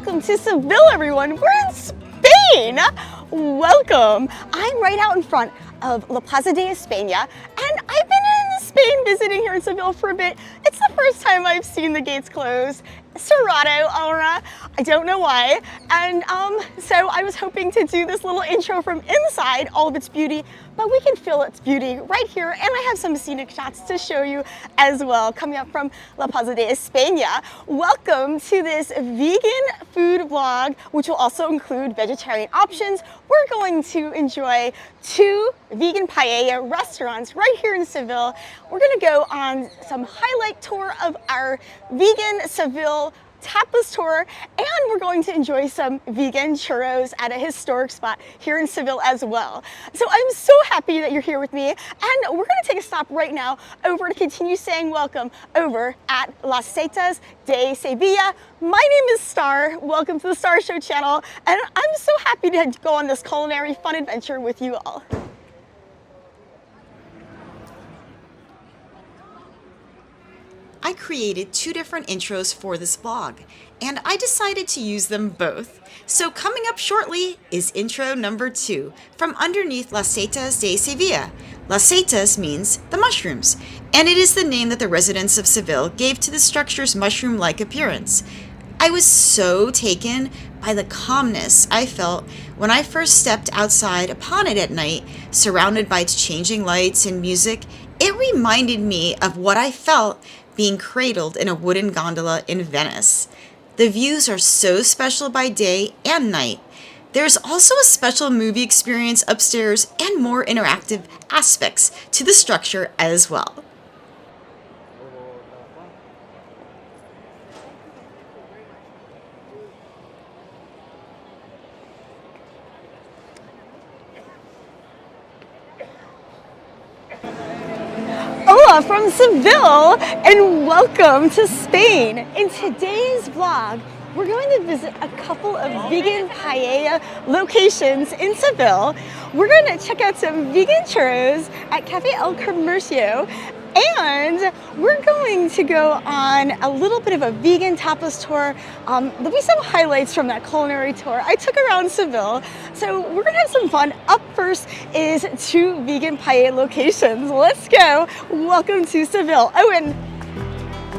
welcome to Seville, everyone. We're in Spain. Welcome. I'm right out in front of La Plaza De Espana, and I've been in Spain visiting here in Seville for a bit. It's the first time I've seen the gates closed. Cerrado, ahora. I don't know why. And so I was hoping to do this little intro from inside, all of its beauty, but we can feel its beauty right here. And I have some scenic shots to show you as well, coming up from La Plaza de Espana. Welcome to this vegan food vlog, which will also include vegetarian options. We're going to enjoy 2 vegan paella restaurants right here in Seville. We're gonna go on some highlight tour of our vegan Seville Tapas Tour, and we're going to enjoy some vegan churros at a historic spot here in Seville as well. So I'm so happy that you're here with me, and we're going to take a stop right now over to continue saying welcome over at Las Setas de Sevilla. My name is Starr. Welcome to the Starr Show channel, and I'm so happy to go on this culinary fun adventure with you all. I created 2 different intros for this vlog, and I decided to use them both. So coming up shortly is intro number 2 from underneath Las Setas de Sevilla. Las Setas means the mushrooms, and it is the name that the residents of Seville gave to the structure's mushroom-like appearance. I was so taken by the calmness I felt when I first stepped outside upon it at night, surrounded by its changing lights and music. It reminded me of what I felt being cradled in a wooden gondola in Venice. The views are so special by day and night. There's also a special movie experience upstairs and more interactive aspects to the structure as well. Hola from Seville, and welcome to Spain. In today's vlog, we're going to visit a couple of vegan paella locations in Seville. We're going to check out some vegan churros at Cafe El Comercio, and we're going to go on a little bit of a vegan tapas tour. There'll be some highlights from that culinary tour I took around Seville. So we're gonna have some fun. Up first is 2 vegan paella locations. Let's go. Welcome to Seville. Oh, and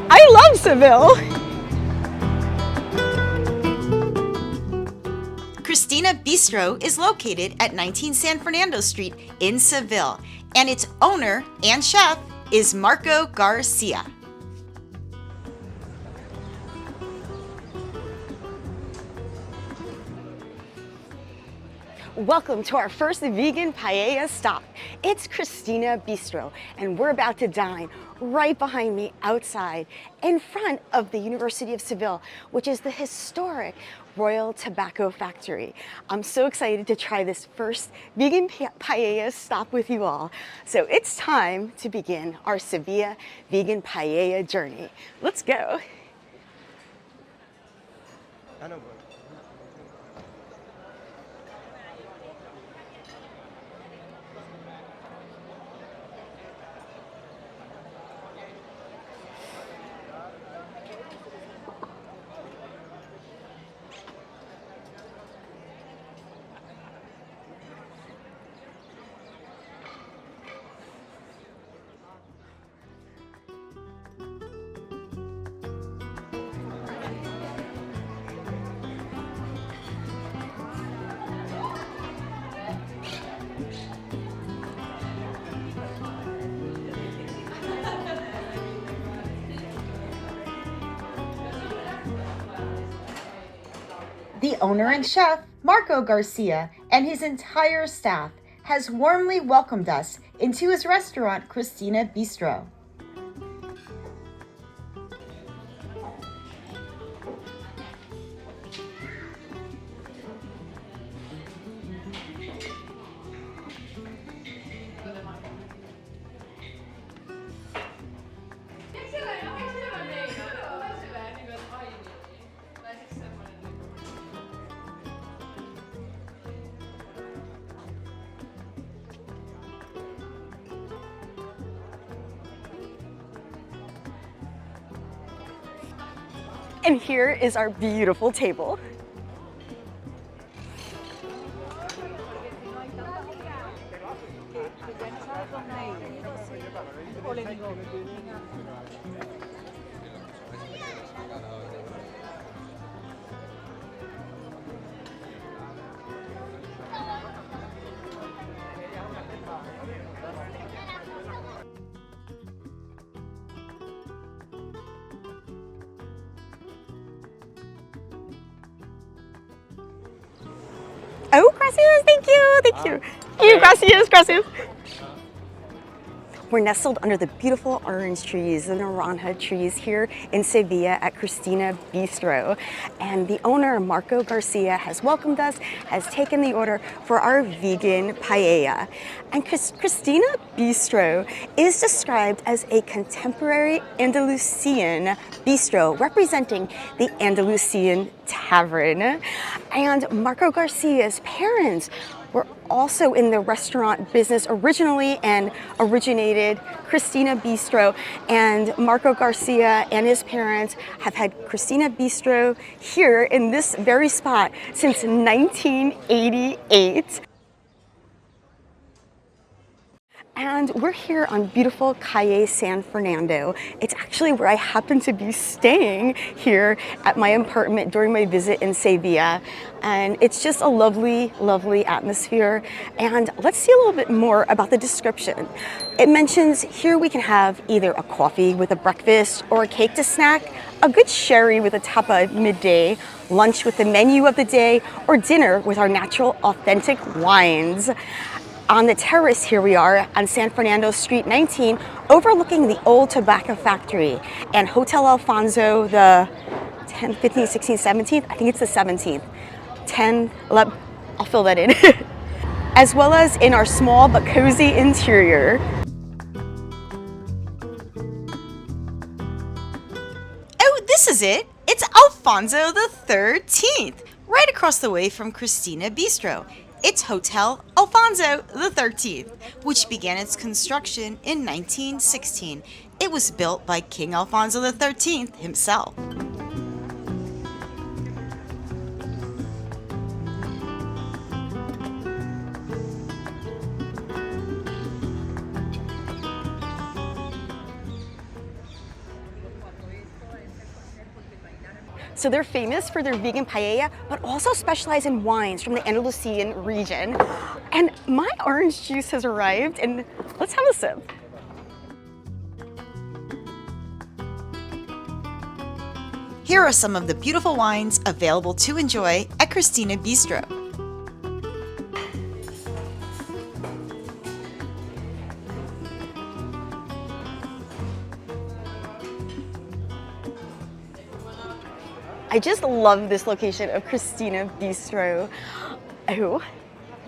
I love Seville. Cristina Bistro is located at 19 San Fernando Street in Seville, and its owner and chef is Marco Garcia. Welcome to our first vegan paella stop. It's Cristina Bistro, and we're about to dine right behind me outside in front of the University of Seville, which is the historic Royal Tobacco Factory. I'm so excited to try this first vegan paella stop with you all. So it's time to begin our Sevilla vegan paella journey. Let's go. The owner and chef, Marco Garcia, and his entire staff has warmly welcomed us into his restaurant, Cristina Bistro. And here is our beautiful table. Oh, gracias, thank you, thank you. Gracias, gracias. We're nestled under the beautiful orange trees, the naranja trees here in Sevilla at Cristina Bistro. And the owner, Marco Garcia, has welcomed us, has taken the order for our vegan paella. And Cristina Bistro is described as a contemporary Andalusian bistro representing the Andalusian tavern. And Marco Garcia's parents were also in the restaurant business originally and originated Cristina Bistro. And Marco Garcia and his parents have had Cristina Bistro here in this very spot since 1988. And we're here on beautiful Calle San Fernando. It's actually where I happen to be staying here at my apartment during my visit in Sevilla. And it's just a lovely, lovely atmosphere. And let's see a little bit more about the description. It mentions here we can have either a coffee with a breakfast or a cake to snack, a good sherry with a tapa midday, lunch with the menu of the day, or dinner with our natural, authentic wines. On the terrace here we are on San Fernando Street 19, overlooking the old tobacco factory and Hotel Alfonso, the 10th, 15th, 16th, 17th, I think it's the 17th. 10, 11, I'll fill that in. As well as in our small but cozy interior. Oh, this is it. It's Alfonso the 13th, right across the way from Cristina Bistro. It's Hotel Alfonso the 13th, which began its construction in 1916. It was built by King Alfonso the 13th himself. So they're famous for their vegan paella, but also specialize in wines from the Andalusian region. And my orange juice has arrived, and let's have a sip. Here are some of the beautiful wines available to enjoy at Cristina Bistro. I just love this location of Cristina Bistro. Oh,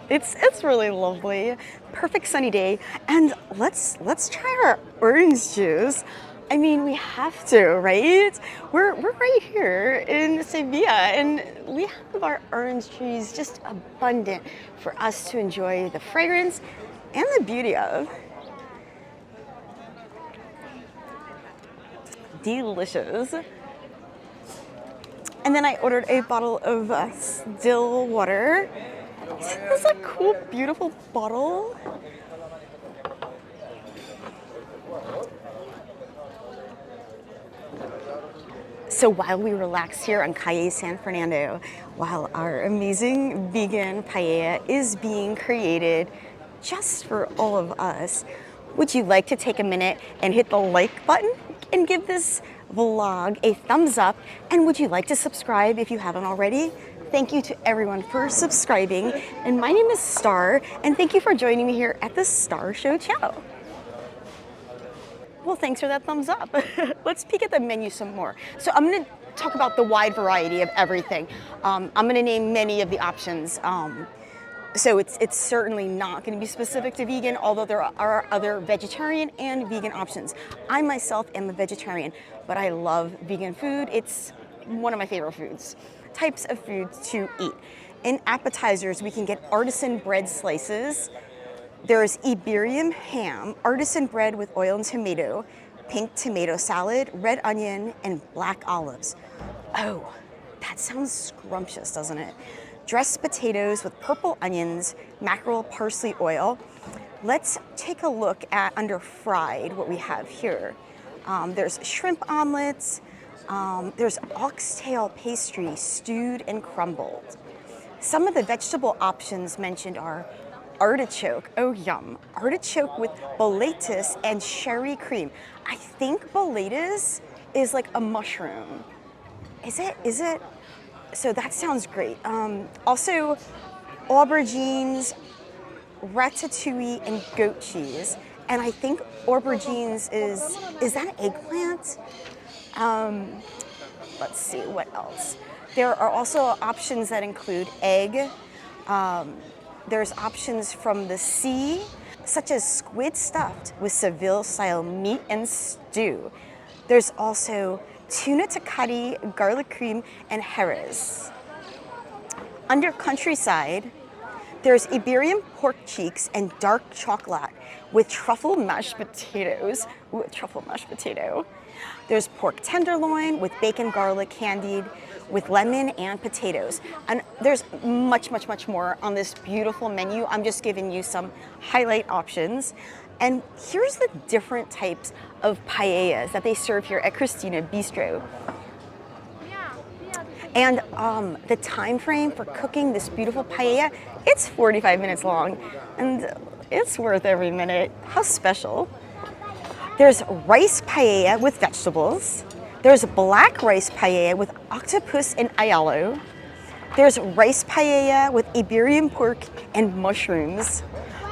it's really lovely. Perfect sunny day. And let's try our orange juice. I mean, we have to, right? We're right here in Sevilla, and we have our orange trees just abundant for us to enjoy the fragrance and the beauty of. Delicious. And then I ordered a bottle of still water. Isn't this a cool, beautiful bottle? So while we relax here on Calle San Fernando, while our amazing vegan paella is being created just for all of us, would you like to take a minute and hit the like button and give this vlog a thumbs up? And would you like to subscribe if you haven't already? Thank you to everyone for subscribing. And my name is Starr, and thank you for joining me here at the Starr Show Chow. Well, thanks for that thumbs up. Let's peek at the menu some more. So I'm gonna talk about the wide variety of everything. I'm gonna name many of the options. So it's certainly not going to be specific to vegan, although there are other vegetarian and vegan options. I myself am a vegetarian, but I love vegan food. It's one of my favorite foods. Types of foods to eat. In appetizers, we can get artisan bread slices. There's Iberian ham, artisan bread with oil and tomato, pink tomato salad, red onion, and black olives. Oh, that sounds scrumptious, doesn't it? Dressed potatoes with purple onions, mackerel, parsley oil, Let's take a look at under fried what we have here. There's shrimp omelets, there's oxtail pastry, stewed and crumbled. Some of the vegetable options mentioned are artichoke, oh yum, artichoke with boletus and sherry cream. I think boletus is like a mushroom. Is it? So that sounds great. Also, aubergines, ratatouille, and goat cheese. And I think aubergines is that an eggplant? Let's see, what else? There are also options that include egg. There's options from the sea, such as squid stuffed with Seville-style meat and stew. There's also tuna takati, garlic cream, and Jerez. Under countryside, there's Iberian pork cheeks and dark chocolate with truffle mashed potatoes. Ooh, truffle mashed potato. There's pork tenderloin with bacon garlic candied with lemon and potatoes. And there's much, much, much more on this beautiful menu. I'm just giving you some highlight options. And here's the different types of paellas that they serve here at Christina Bistro. And the time frame for cooking this beautiful paella, it's 45 minutes long, and it's worth every minute. How special. There's rice paella with vegetables. There's black rice paella with octopus and ayalo. There's rice paella with Iberian pork and mushrooms.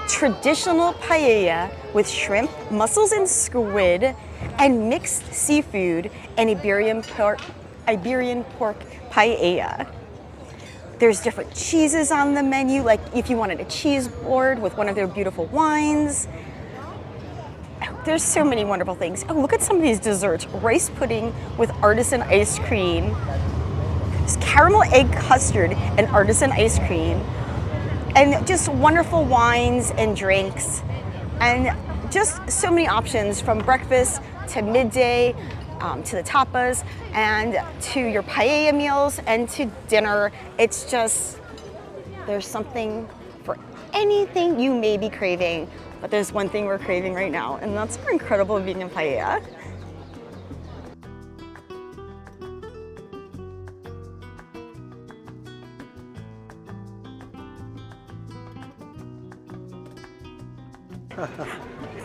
Traditional paella with shrimp, mussels, and squid, and mixed seafood and Iberian pork paella. There's different cheeses on the menu, like if you wanted a cheese board with one of their beautiful wines. There's so many wonderful things. Oh, look at some of these desserts. Rice pudding with artisan ice cream. There's caramel egg custard and artisan ice cream. And just wonderful wines and drinks. And just so many options from breakfast to midday, to the tapas, and to your paella meals, and to dinner. It's just, there's something for anything you may be craving, but there's one thing we're craving right now, and that's our incredible vegan paella.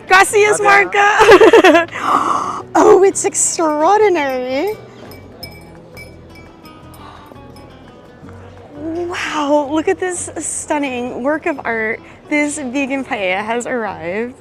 Gracias, Marca. Oh, it's extraordinary. Wow, look at this stunning work of art. This vegan paella has arrived.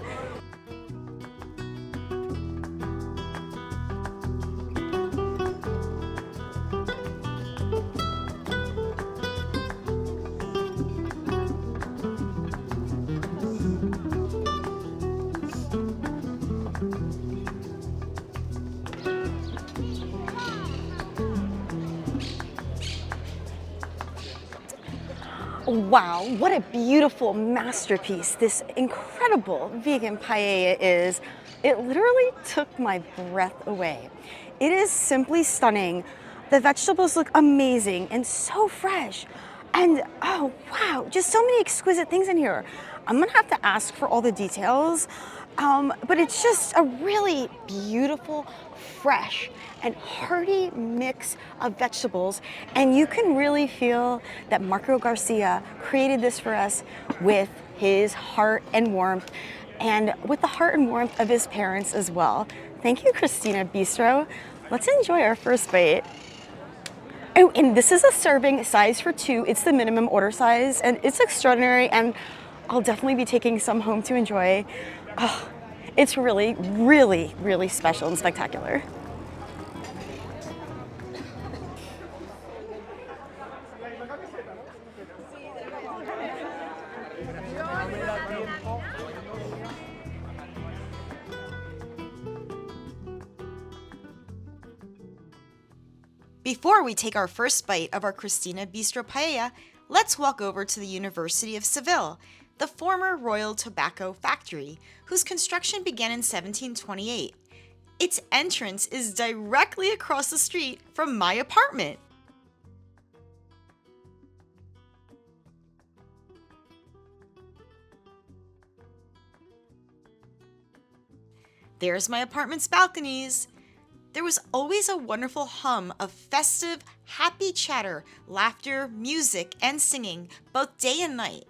Wow, what a beautiful masterpiece this incredible vegan paella is. It literally took my breath away. It is simply stunning. The vegetables look amazing and so fresh. And oh wow, just so many exquisite things in here. I'm gonna have to ask for all the details, but it's just a really beautiful, fresh, and hearty mix of vegetables, and you can really feel that Marco Garcia created this for us with his heart and warmth, and with the heart and warmth of his parents as well. Thank you, Christina Bistro. Let's enjoy our first bite. Oh, and this is a serving size for 2. It's the minimum order size, and it's extraordinary, and I'll definitely be taking some home to enjoy. Oh, it's really, really, really special and spectacular. Before we take our first bite of our Christina Bistro paella, let's walk over to the University of Seville, the former Royal Tobacco Factory, whose construction began in 1728. Its entrance is directly across the street from my apartment. There's my apartment's balconies. There was always a wonderful hum of festive, happy chatter, laughter, music, and singing, both day and night.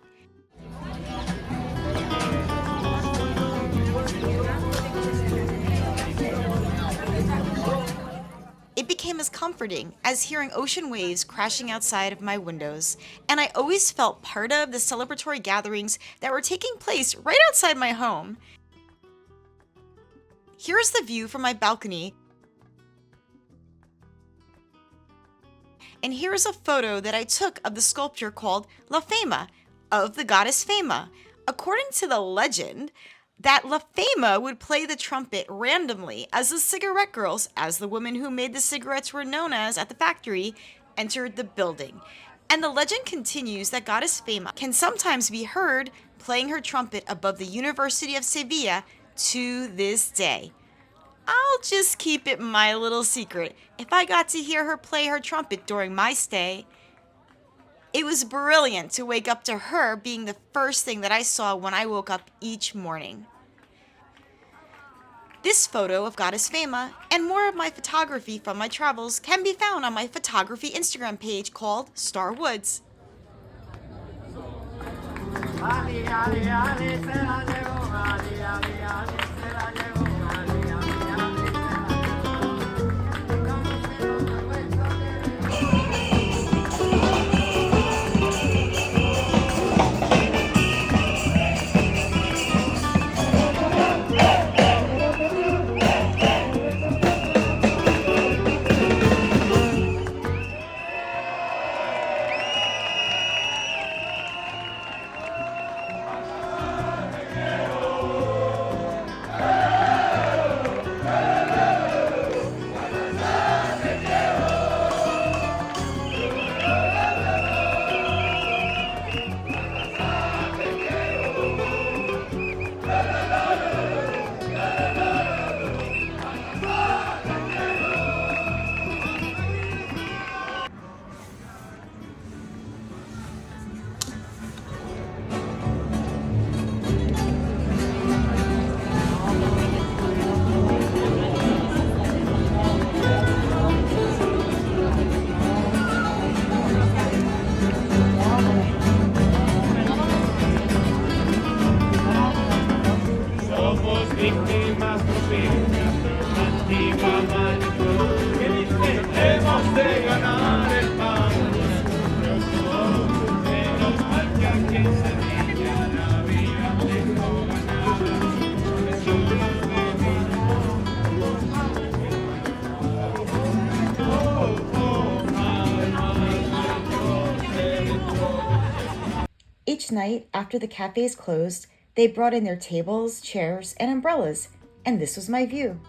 It became as comforting as hearing ocean waves crashing outside of my windows, and I always felt part of the celebratory gatherings that were taking place right outside my home. Here is the view from my balcony, and here is a photo that I took of the sculpture called La Fama, of the goddess Fama. According to the legend, that La Fama would play the trumpet randomly as the cigarette girls, as the women who made the cigarettes were known as at the factory, entered the building. And the legend continues that goddess Fama can sometimes be heard playing her trumpet above the University of Sevilla to this day. I'll just keep it my little secret. If I got to hear her play her trumpet during my stay, it was brilliant to wake up to her being the first thing that I saw when I woke up each morning. This photo of Goddess Fama and more of my photography from my travels can be found on my photography Instagram page called Starr Woods. Each night, after the cafes closed, they brought in their tables, chairs, and umbrellas, and this was my view.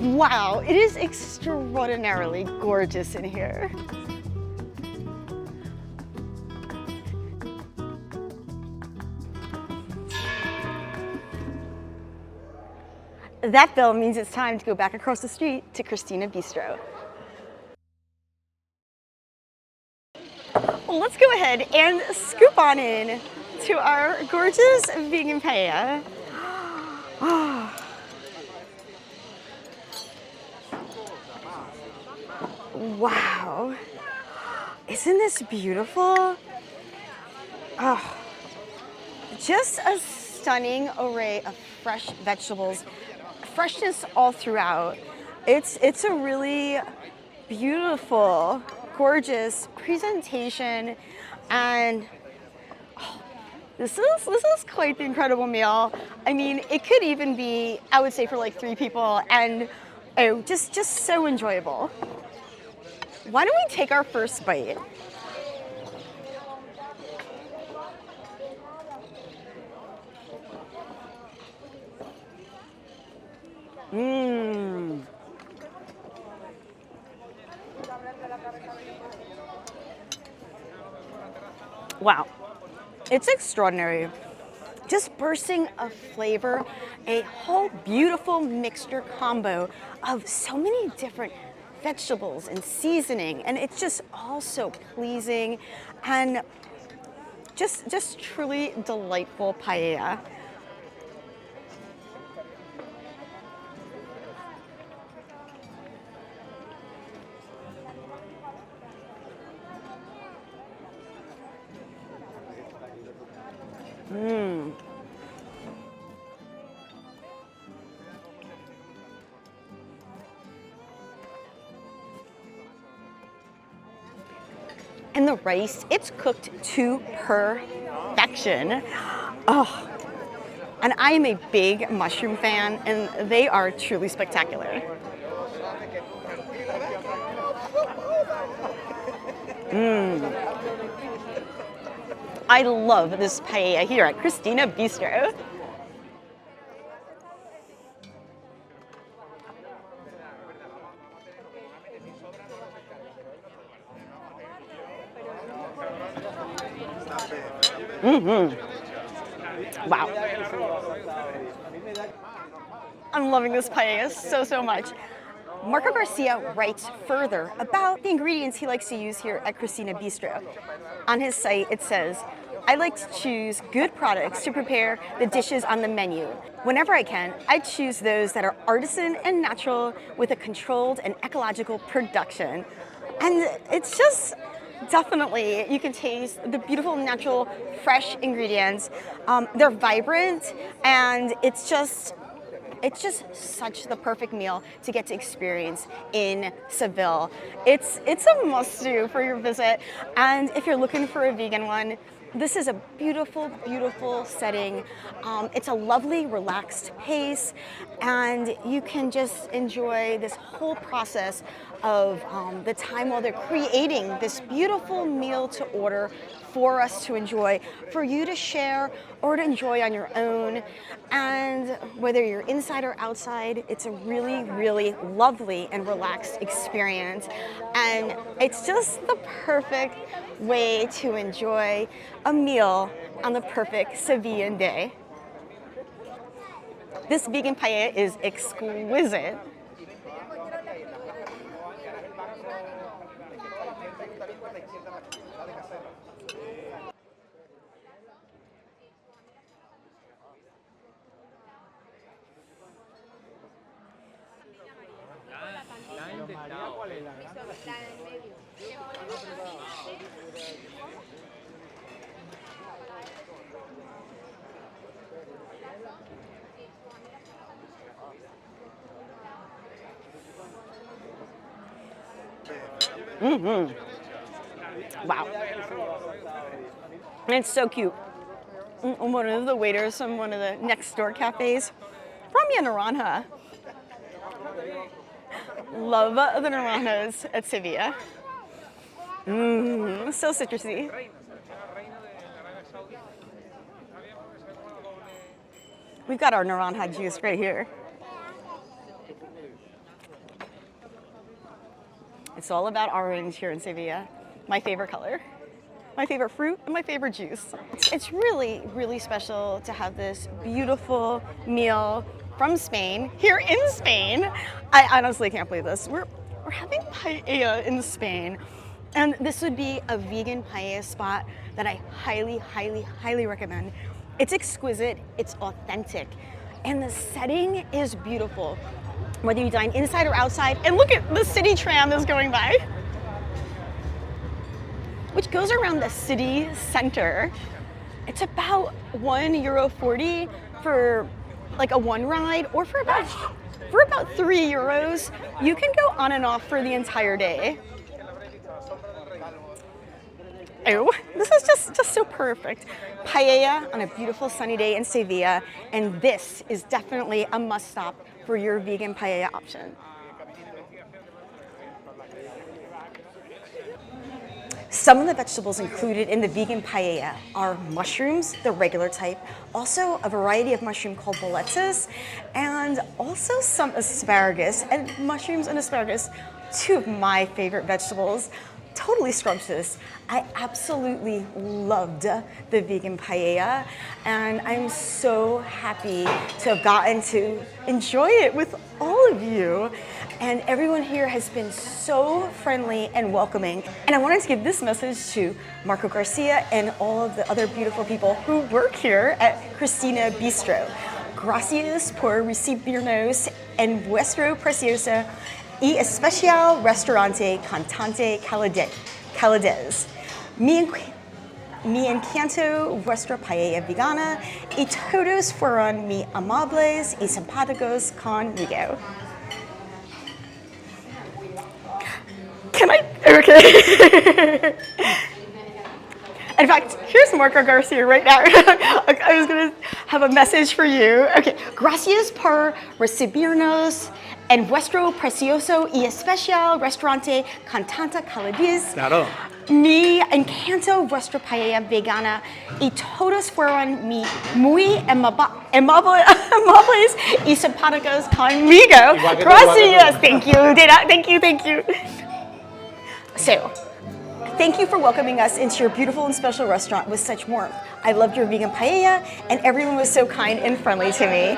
Wow, it is extraordinarily gorgeous in here. That bell means it's time to go back across the street to Christina Bistro. Well, let's go ahead and scoop on in to our gorgeous vegan paella. Wow, isn't this beautiful? Oh, just a stunning array of fresh vegetables, freshness all throughout. It's a really beautiful, gorgeous presentation, and this is quite the incredible meal. I mean, it could even be, I would say, for like 3 people, and oh, just so enjoyable. Why don't we take our first bite? Mmm. Wow, it's extraordinary. Just bursting of flavor, a whole beautiful mixture combo of so many different vegetables and seasoning, and it's just all so pleasing and just truly delightful paella. Mmm. And the rice, it's cooked to perfection. Oh, and I am a big mushroom fan, and they are truly spectacular. Mmm. I love this paella here at Christina Bistro. Wow. I'm loving this paella so much. Marco Garcia writes further about the ingredients he likes to use here at Christina Bistro. On his site, it says, I like to choose good products to prepare the dishes on the menu. Whenever I can, I choose those that are artisan and natural with a controlled and ecological production. And it's just definitely, you can taste the beautiful, natural, fresh ingredients. They're vibrant, and it's just such the perfect meal to get to experience in Seville. It's a must-do for your visit, and if you're looking for a vegan one, this is a beautiful, beautiful setting. It's a lovely, relaxed pace, and you can just enjoy this whole process of the time while they're creating this beautiful meal to order for us to enjoy, for you to share or to enjoy on your own. And whether you're inside or outside, it's a really, really lovely and relaxed experience. And it's just the perfect way to enjoy a meal on the perfect Sevillan day. This vegan paella is exquisite. Wow. And it's so cute. One of the waiters from one of the next door cafes brought me a naranja. Love the naranjas at Sevilla. So citrusy. We've got our naranja juice right here. It's all about orange here in Sevilla, my favorite color. My favorite fruit and my favorite juice. It's really, really special to have this beautiful meal from Spain, here in Spain. I honestly can't believe this. We're having paella in Spain. And this would be a vegan paella spot that I highly, highly, highly recommend. It's exquisite, it's authentic, and the setting is beautiful. Whether you dine inside or outside, and look at the city tram that's going by, which goes around the city center. It's about €1.40 for like a one ride, or for about €3. You can go on and off for the entire day. Oh, this is just so perfect. Paella on a beautiful sunny day in Sevilla, and this is definitely a must stop for your vegan paella option. Some of the vegetables included in the vegan paella are mushrooms, the regular type, also a variety of mushroom called boletes, and also some asparagus. And mushrooms and asparagus, two of my favorite vegetables, totally scrumptious. I absolutely loved the vegan paella, and I'm so happy to have gotten to enjoy it with all of you. And everyone here has been so friendly and welcoming. And I wanted to give this message to Marco Garcia and all of the other beautiful people who work here at Cristina Bistro. Gracias por recibirnos en vuestro precioso y especial restaurante con tanta calidez. Me encantó vuestra paella vegana y todos fueron muy amables y simpáticos conmigo. Can I? Okay. In fact, here's Marco Garcia right now. I was gonna have a message for you. Okay. Gracias por recibirnos en vuestro precioso y especial restaurante con tanta calidez. Claro. Me encantó vuestra paella vegana y todos fueron muy amables y simpáticos conmigo. Gracias. Thank you. Thank you. So, thank you for welcoming us into your beautiful and special restaurant with such warmth. I loved your vegan paella, and everyone was so kind and friendly to me.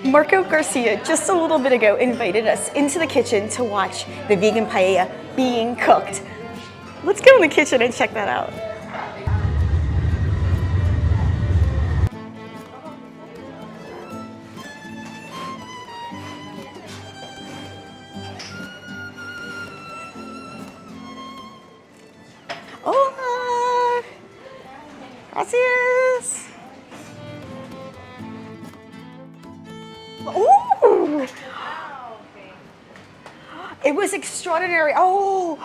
Marco Garcia, just a little bit ago, invited us into the kitchen to watch the vegan paella being cooked. Let's go in the kitchen and check that out. Hola! Gracias! Ooh! It was extraordinary. Oh,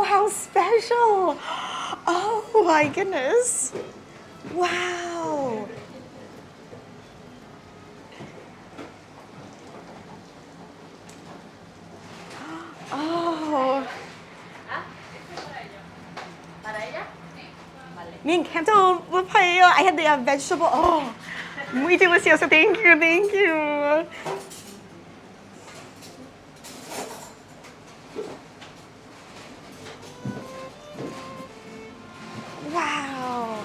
how special. Oh my goodness. Wow. Oh. Me encantó la paella. I had the vegetable. Oh, muy delicioso. Thank you. Wow.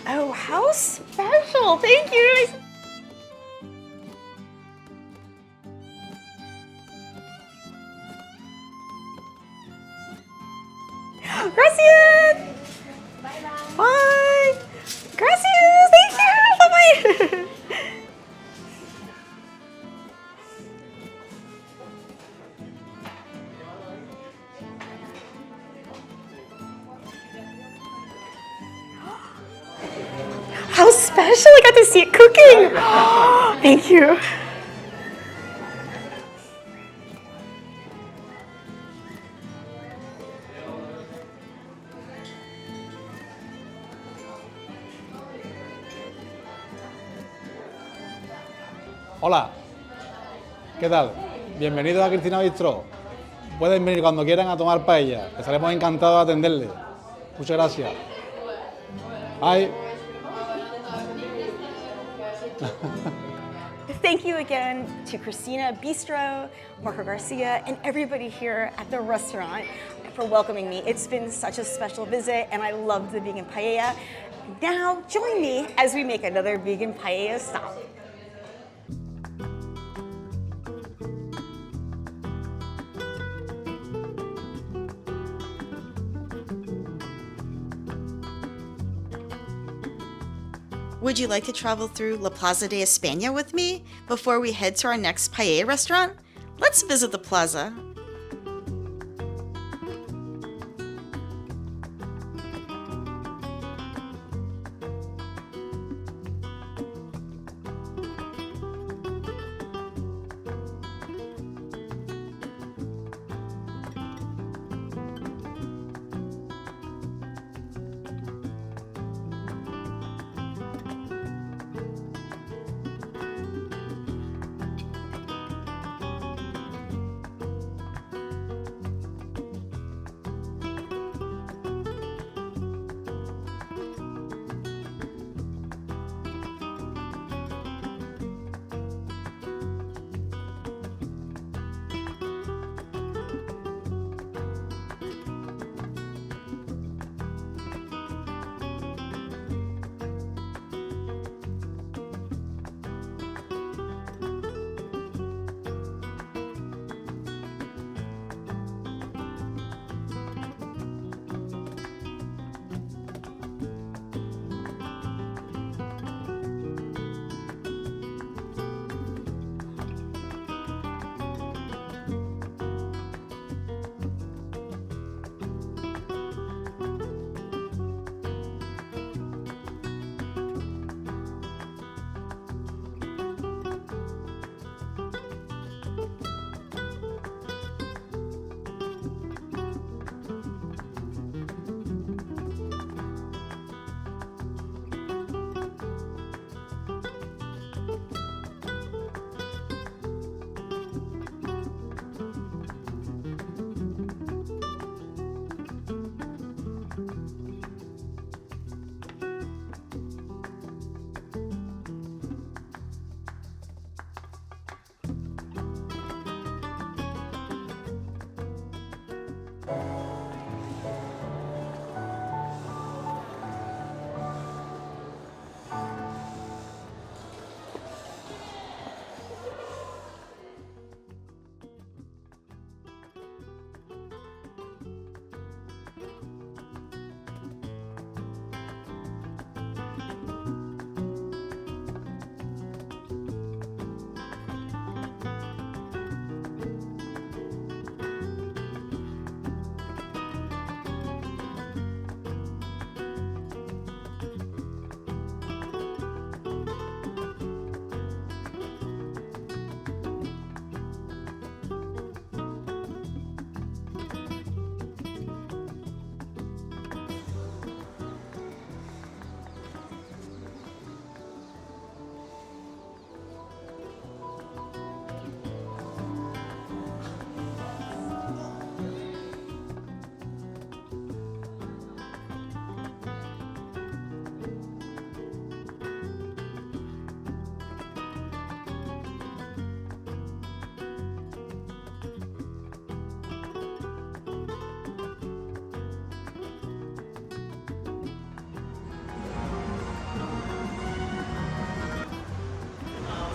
Oh, how special. Thank you. Gracias. Bye. Gracias. Thank you. Bye-bye. How special. I got to see it cooking. Thank you. Hola, ¿qué tal? Bienvenidos a Cristina Bistro. Pueden venir cuando quieran a tomar paella. Estaremos encantados de atenderles. Muchas gracias. Bye. Thank you again to Christina Bistro, Marco Garcia, and everybody here at the restaurant for welcoming me. It's been such a special visit, and I loved the vegan paella. Now, join me as we make another vegan paella stop. Would you like to travel through La Plaza De Espana with me before we head to our next paella restaurant? Let's visit the plaza.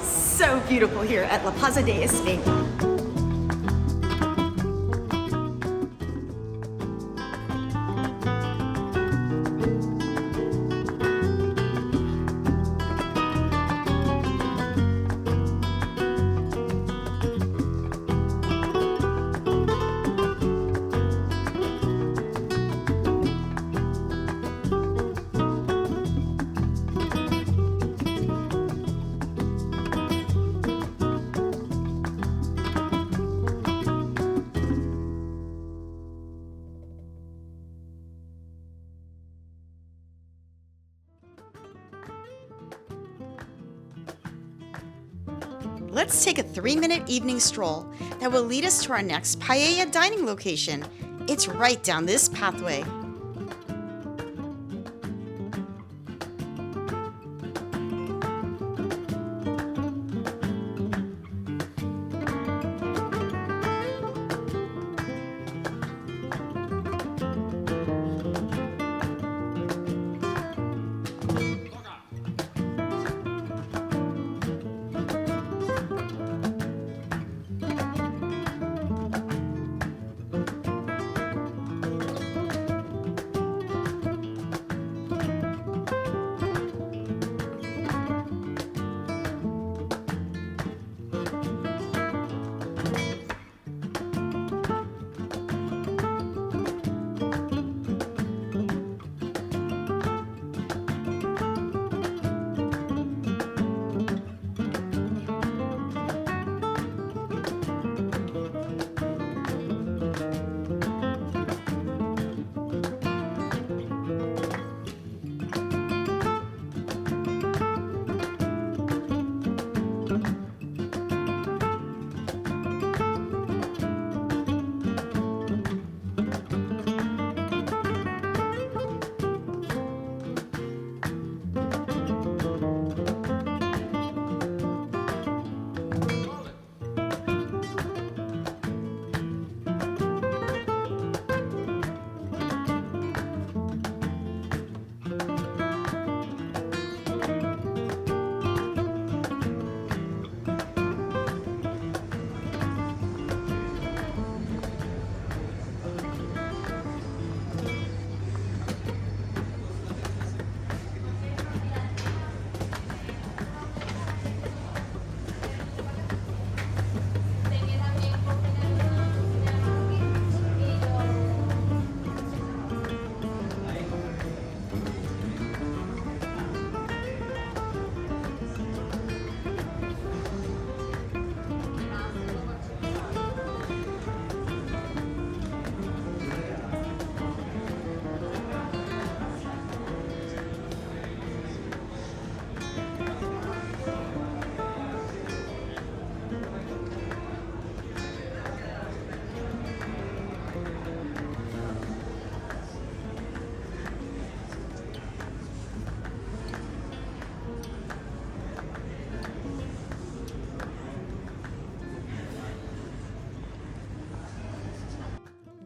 So beautiful here at La Plaza De Espana. Let's take a 3-minute evening stroll that will lead us to our next paella dining location. It's right down this pathway.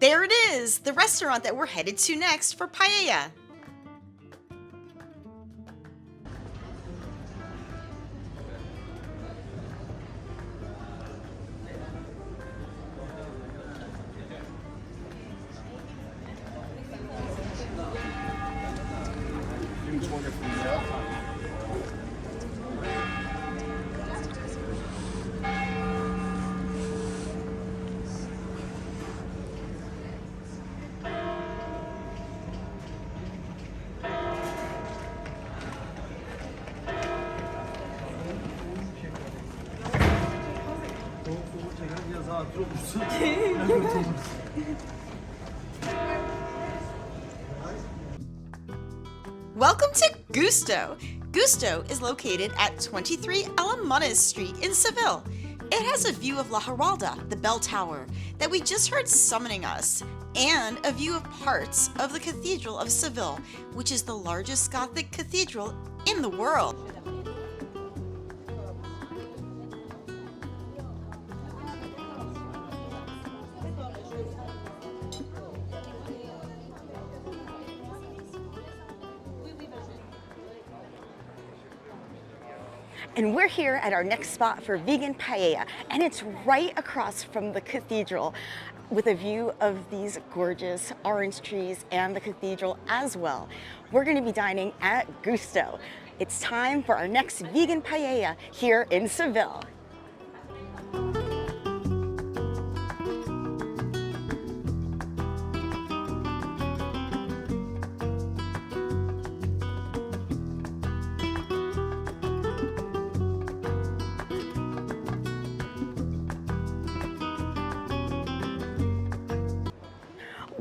There it is, the restaurant that we're headed to next for paella. Welcome to Gusto. Gusto is located at 23 Alamanes Street in Seville. It has a view of La Giralda, the bell tower, that we just heard summoning us, and a view of parts of the Cathedral of Seville, which is the largest Gothic cathedral in the world. And we're here at our next spot for vegan paella, and it's right across from the cathedral with a view of these gorgeous orange trees and the cathedral as well. We're going to be dining at Gusto. It's time for our next vegan paella here in Seville.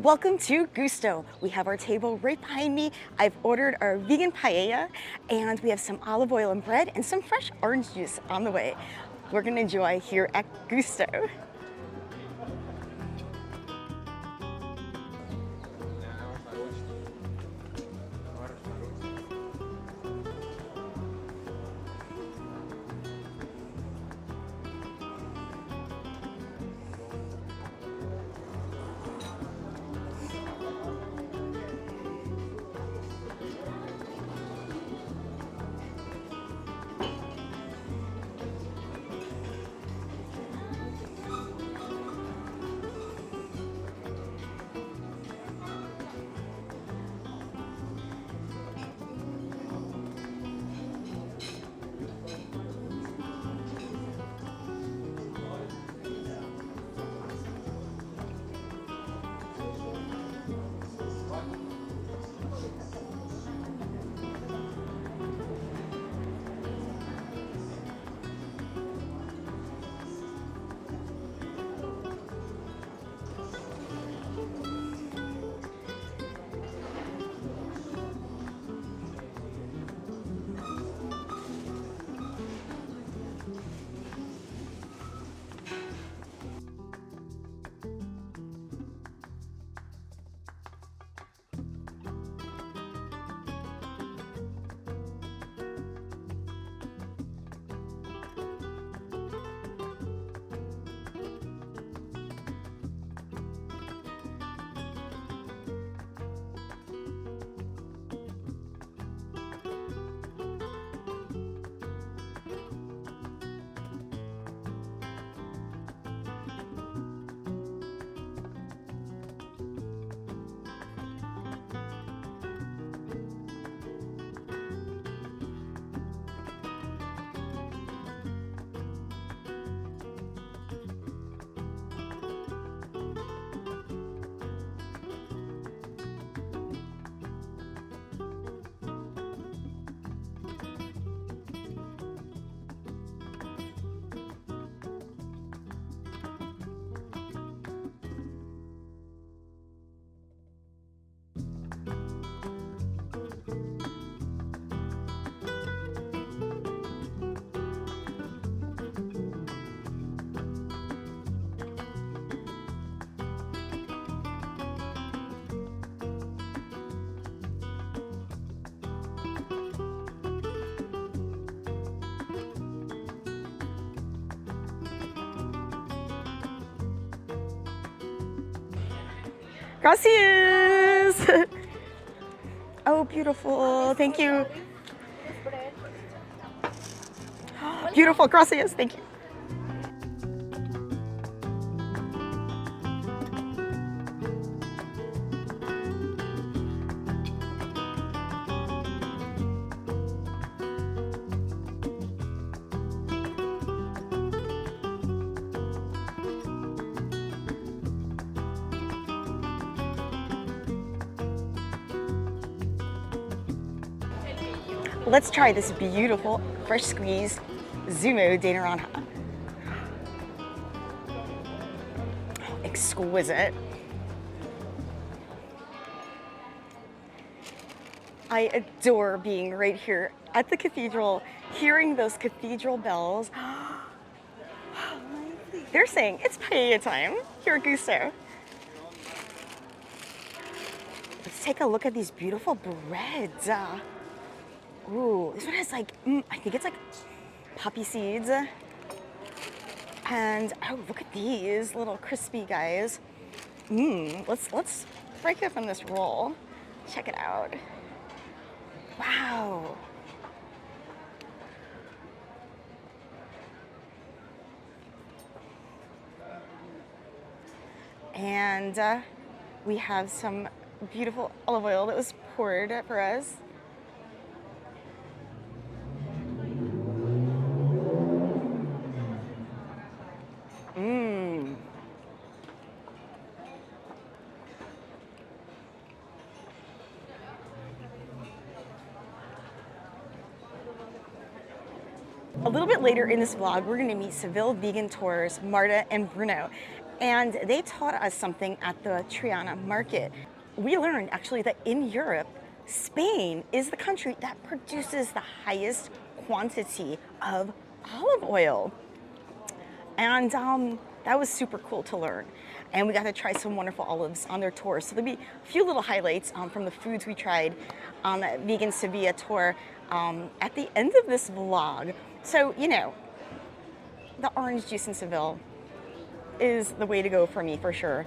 Welcome to Gusto. We have our table right behind me. I've ordered our vegan paella, and we have some olive oil and bread and some fresh orange juice on the way. We're gonna enjoy here at Gusto. Gracias. Oh, beautiful. Thank you. Beautiful. Gracias. Thank you. Let's try this beautiful fresh squeezed Zumo de Naranja. Exquisite. I adore being right here at the cathedral, hearing those cathedral bells. They're saying it's paella time here at Gusto. Let's take a look at these beautiful breads. Ooh, this one has like, I think it's like poppy seeds. And oh, look at these little crispy guys. Let's break open this roll. Check it out. Wow. And we have some beautiful olive oil that was poured for us. A little bit later in this vlog, we're gonna meet Seville Vegan Tours, Marta and Bruno. And they taught us something at the Triana market. We learned actually that in Europe, Spain is the country that produces the highest quantity of olive oil. And that was super cool to learn. And we got to try some wonderful olives on their tour. So there'll be a few little highlights from the foods we tried on that Vegan Sevilla tour at the end of this vlog. So, you know, the orange juice in Seville is the way to go for me, for sure.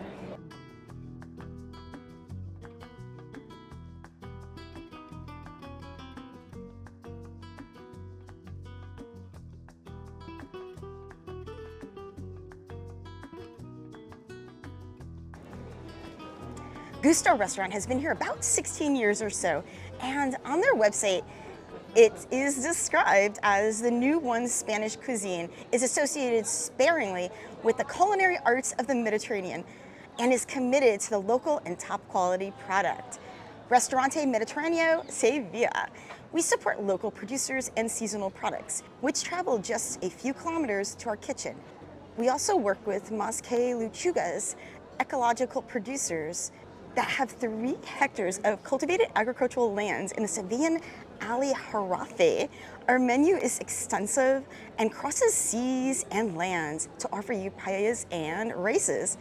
Gusto restaurant has been here about 16 years or so, and on their website, it is described as the new one Spanish cuisine is associated sparingly with the culinary arts of the Mediterranean and is committed to the local and top quality product. Restaurante Mediterráneo Sevilla. We support local producers and seasonal products, which travel just a few kilometers to our kitchen. We also work with Mas que Lechugas, ecological producers that have 3 hectares of cultivated agricultural lands in the Sevillian Aljarafe. Our menu is extensive and crosses seas and lands to offer you paellas and races,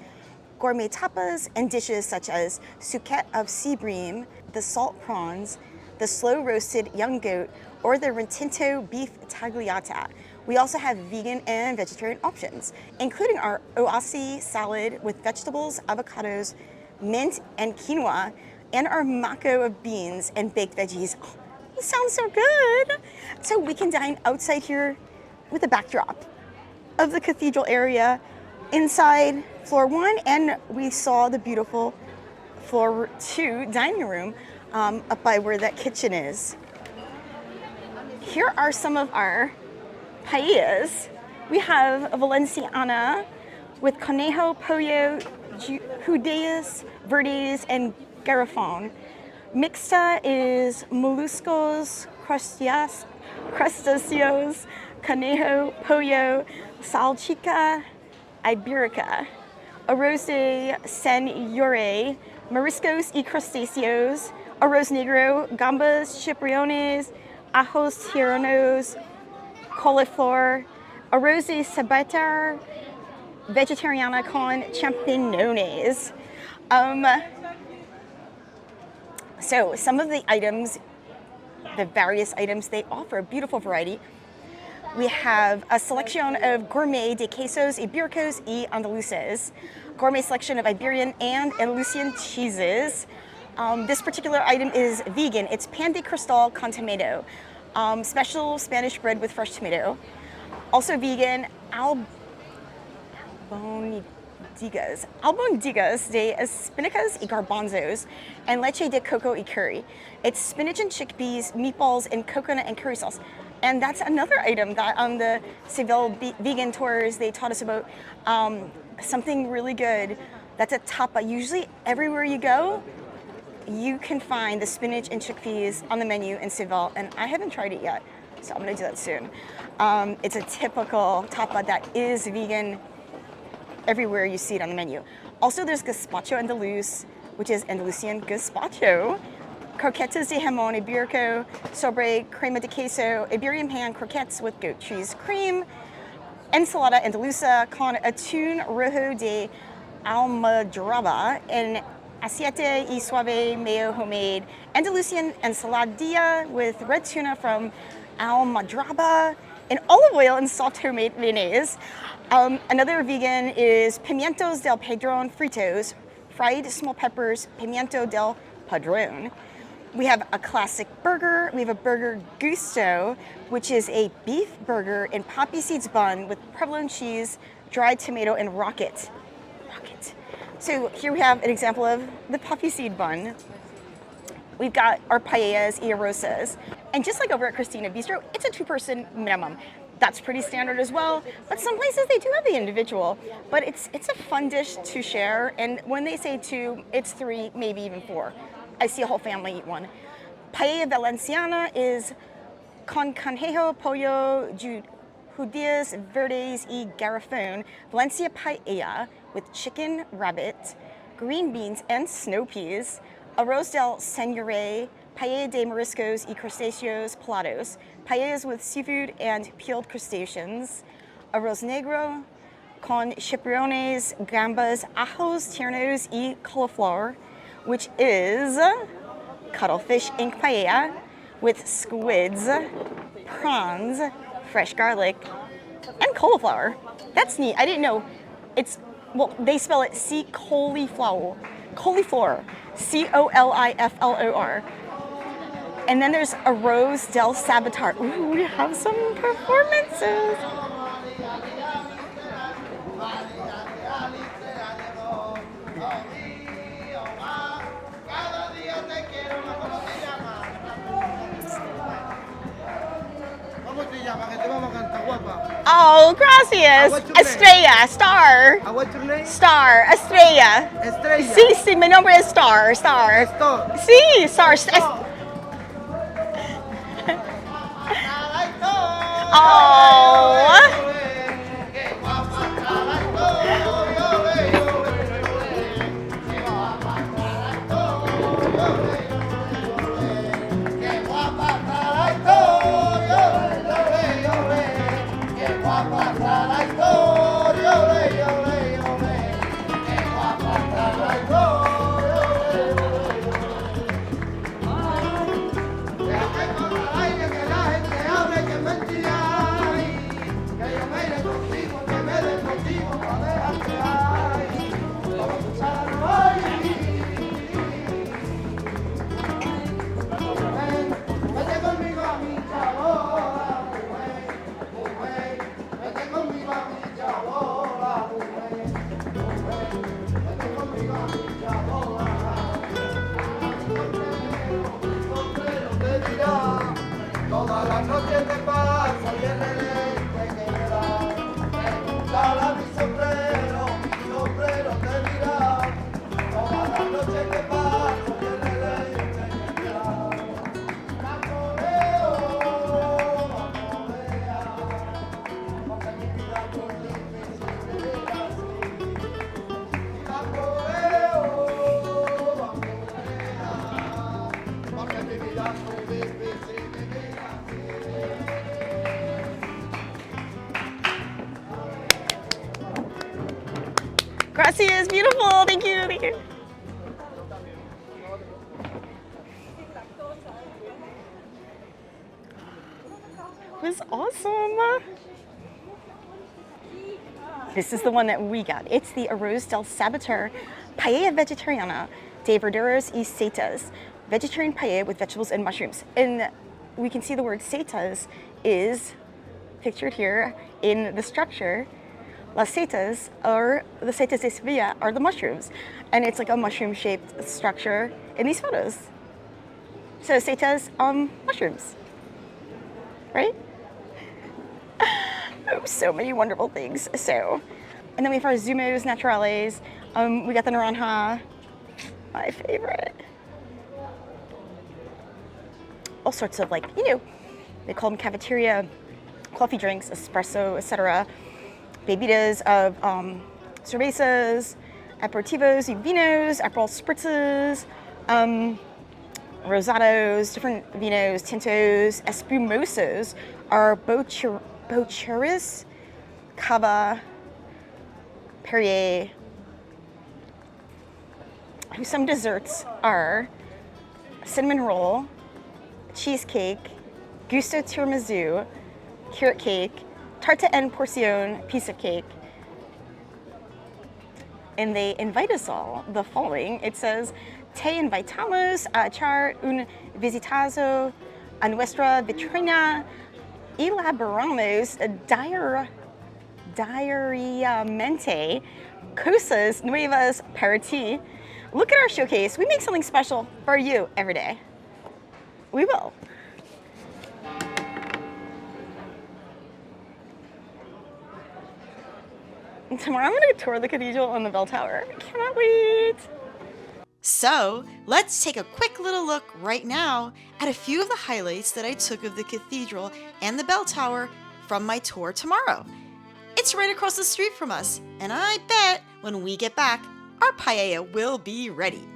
gourmet tapas, and dishes such as souquette of sea bream, the salt prawns, the slow roasted young goat, or the retinto beef tagliata. We also have vegan and vegetarian options, including our oasi salad with vegetables, avocados, mint, and quinoa, and our maco of beans and baked veggies. Oh, it sounds so good. So we can dine outside here with a backdrop of the cathedral area inside floor 1, and we saw the beautiful floor 2 dining room up by where that kitchen is. Here are some of our paellas. We have a Valenciana with conejo, pollo, judías, verdes, and garrafón. Mixta is moluscos, crustáceos, conejo, pollo, salchicha, ibérica. Arroz de señore, mariscos y crustáceos, arroz negro, gambas, chipriones, ajos tiernos, cauliflower, arroz de cebolla, vegetariana con champiñones. So some of the items, the various items they offer, a beautiful variety. We have a selection of gourmet de quesos ibéricos y andaluces. gourmet selection of Iberian and Andalusian cheeses. This particular item is vegan. It's pan de cristal con tomato, special Spanish bread with fresh tomato. Also vegan, albondigas de espinacas y garbanzos, and leche de coco y curry. It's spinach and chickpeas, meatballs, and coconut and curry sauce. And that's another item that on the Seville Vegan Tours they taught us about. Something really good. That's a tapa. Usually everywhere you go, you can find the spinach and chickpeas on the menu in Seville, and I haven't tried it yet, so I'm gonna do that soon. It's a typical tapa that is vegan everywhere you see it on the menu. Also, there's gazpacho andaluz, which is Andalusian gazpacho, croquetas de jamón ibérico sobre crema de queso, Iberian pan croquettes with goat cheese cream, ensalada andaluza con atún rojo de almadraba, and aceite y suave mayo homemade, Andalusian ensaladilla with red tuna from almadraba, and olive oil and soft homemade mayonnaise. Another vegan is pimientos del padrón fritos, fried small peppers, pimiento del padrón. We have a classic burger. We have a burger gusto, which is a beef burger in poppy seeds bun with provolone cheese, dried tomato, and rocket. So here we have an example of the poppy seed bun. We've got our paellas y arrozes. And just like over at Christina Bistro, it's a 2-person minimum. That's pretty standard as well, but some places they do have the individual. But it's a fun dish to share, and when they say 2, it's 3, maybe even 4. I see a whole family eat one. Paella Valenciana is con conejo, pollo, judías verdes y garrafón, Valencia paella with chicken, rabbit, green beans, and snow peas, arroz del señore, paella de mariscos y crustáceos pelados, paellas with seafood and peeled crustaceans, arroz negro con chipirones, gambas, ajos tiernos y cauliflower, which is cuttlefish ink paella with squids, prawns, fresh garlic, and cauliflower. That's neat. I didn't know. Well, they spell it cauliflower, Coliflor. And then there's arroz del sabatar. Ooh, we have some performances. Oh, gracias. Estrella, Starr. What's your name? Starr, Estrella. Estrella. Sí, mi nombre es Starr. Starr. Sí, Starr. Oh. Todas las noches te paso y el relente que me da, me gusta mi sombrero te dirá. Todas las noches te paso y el relente que me da. Macoreo, porque mi vida es muy difícil vivir así. Macoreo, porque mi vida es muy difícil vivir así. Gracias, beautiful. Thank you. It was awesome. This is the one that we got. It's the Arroz del Sabater Paella Vegetariana de Verduras y Setas. Vegetarian paella with vegetables and mushrooms. And we can see the word setas is pictured here in the structure. Las setas, or the setas de Sevilla, are the mushrooms. And it's like a mushroom-shaped structure in these photos. So setas, mushrooms, right? Oh, so many wonderful things. So, and then we have our zumos naturales. We got the naranja, my favorite. All sorts of, like, you know, they call them cafeteria coffee drinks, espresso, etc. Bebidas of cervezas, aperitivos y vinos, aperol spritzes, rosados, different vinos, tintos, espumosos are bochurris, cava, Perrier. Some desserts are cinnamon roll, cheesecake, gusto tiramisu, carrot cake, tarta en porcion, piece of cake. And they invite us all the following. It says, te invitamos a echar un visitazo a nuestra vitrina. Elaboramos diariamente cosas nuevas para ti. Look at our showcase. We make something special for you every day. We will. And tomorrow I'm going to tour the Cathedral and the Bell Tower. Cannot wait. So, let's take a quick little look right now at a few of the highlights that I took of the cathedral and the bell tower from my tour tomorrow. It's right across the street from us, and I bet when we get back, our paella will be ready.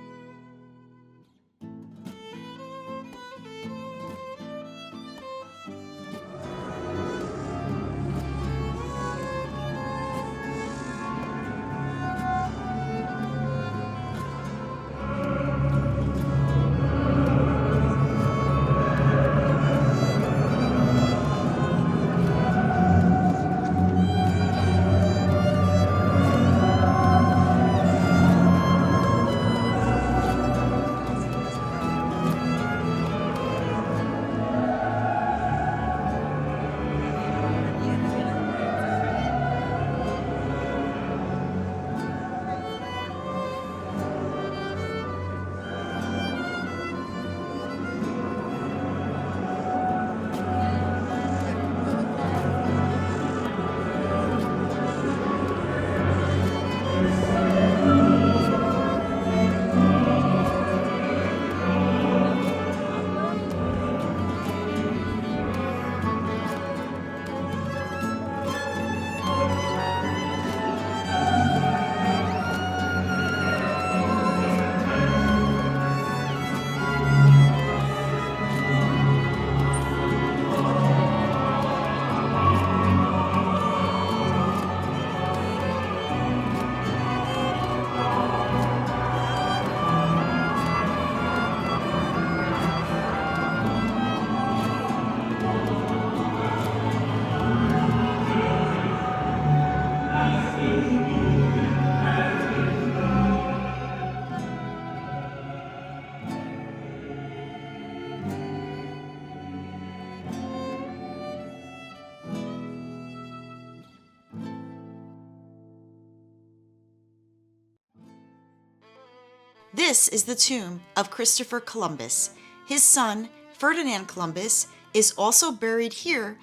This is the tomb of Christopher Columbus. His son, Ferdinand Columbus, is also buried here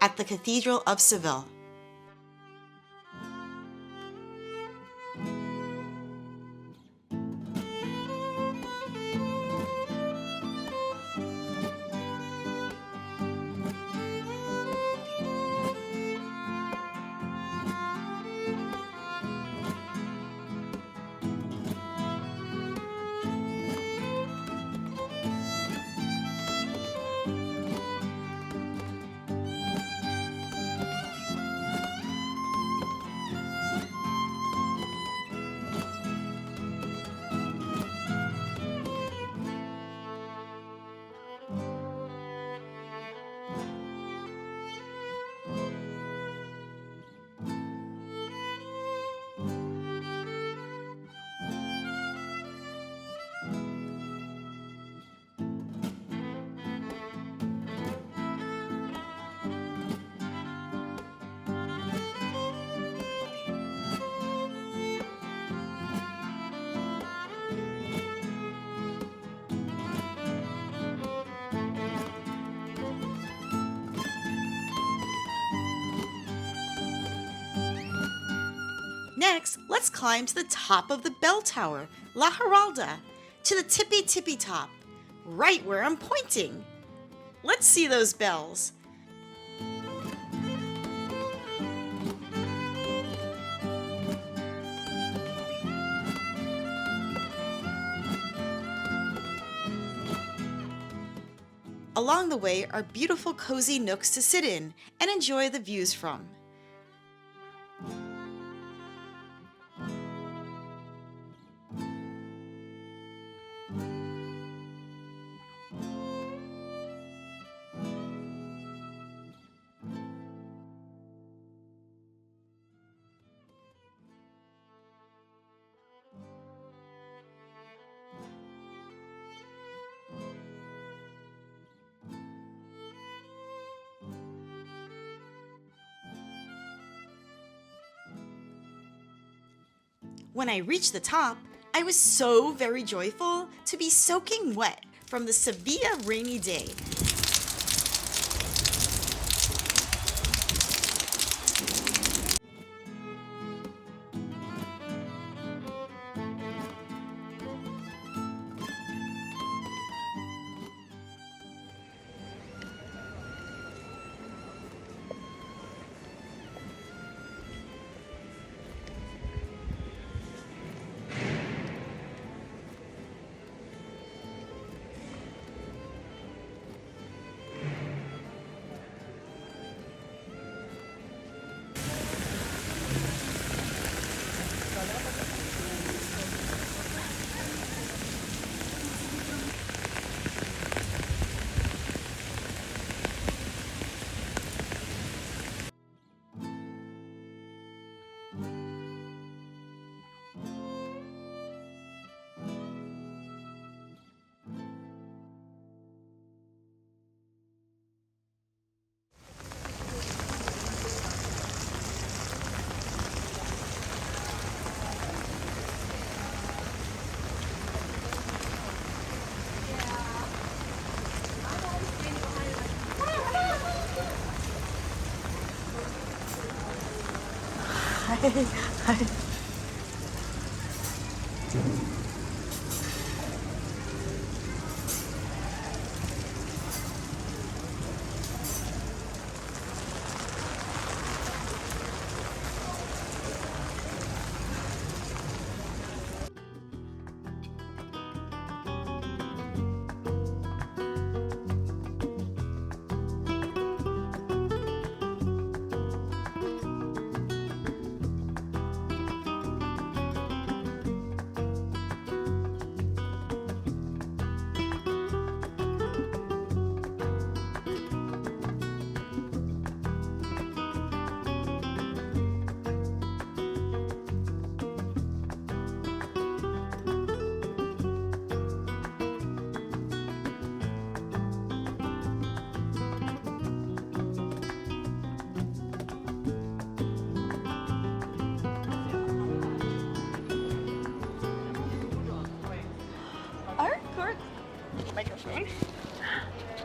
at the Cathedral of Seville. climb to the top of the bell tower, La Giralda, to the tippy top, right where I'm pointing. Let's see those bells. Along the way are beautiful cozy nooks to sit in and enjoy the views from. When I reached the top, I was so very joyful to be soaking wet from the Sevilla rainy day.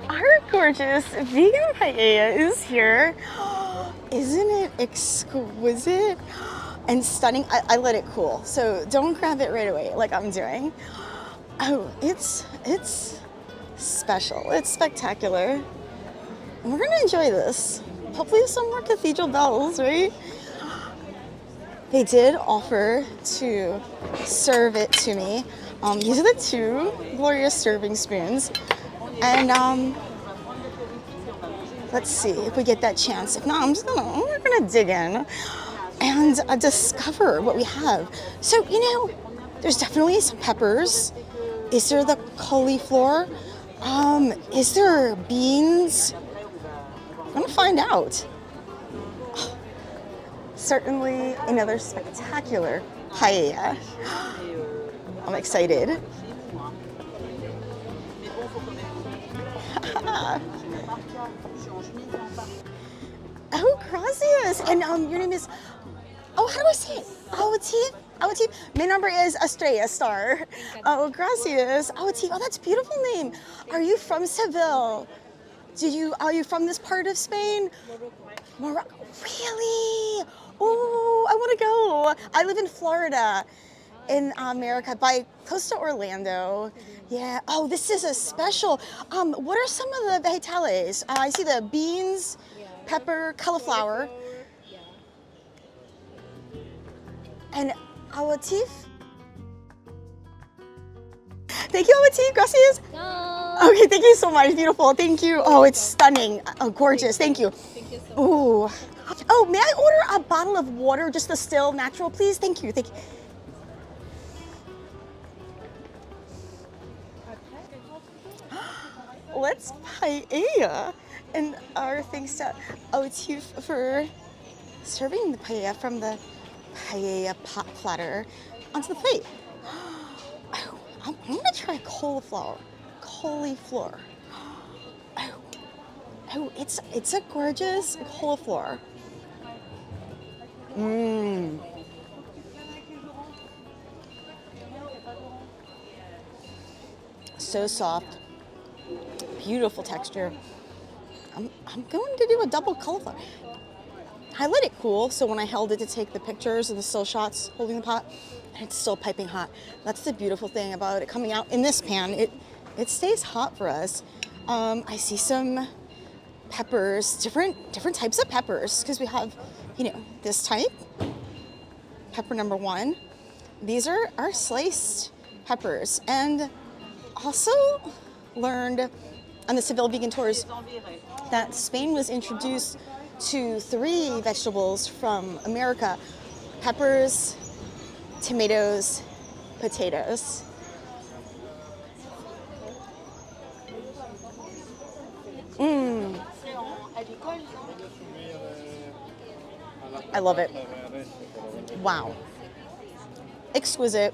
Our gorgeous vegan paella is here. Isn't it exquisite and stunning? I let it cool, so don't grab it right away like I'm doing. Oh, it's special. It's spectacular. We're gonna enjoy this. Hopefully some more cathedral bells, right? They did offer to serve it to me. These are the two glorious serving spoons. And let's see if we get that chance. If not, we're gonna dig in and discover what we have. So, you know, there's definitely some peppers. Is there the cauliflower? Is there beans? I'm gonna find out. Certainly another spectacular paella. I'm excited. Oh, gracias. And your name is, oh, how do I say it? Awatif. My number is Estrella, Starr. Oh, gracias. Awatif. Oh, that's a beautiful name. Are you from Seville? Are you from this part of Spain? Morocco. Really? Oh, I want to go. I live in Florida, in America, by close to Orlando. Yeah. Oh, this is a special. What are some of the vegetales? I see the beans, pepper, cauliflower, and awatif. Thank you, awatif. Gracias. Okay, thank you so much. Beautiful. Thank you. Oh, it's stunning. Oh, gorgeous. Thank you. Ooh. Oh, may I order a bottle of water, just the still natural, please? Thank you. Thank you. Let's paella. And our thanks to Otif for serving the paella from the paella pot platter onto the plate. Oh, I'm gonna try cauliflower. Cauliflower. Oh, it's a gorgeous cauliflower. Mmm. So soft. Beautiful texture. I'm going to do a double cauliflower. I let it cool, so when I held it to take the pictures and the still shots holding the pot, and it's still piping hot. That's the beautiful thing about it coming out in this pan. It stays hot for us. I see some peppers, different types of peppers, because we have, this type, pepper number 1. These are our sliced peppers, and also learned on the Seville Vegan Tours that Spain was introduced to 3 vegetables from America: peppers, tomatoes, potatoes. Mmm. I love it. Wow. Exquisite.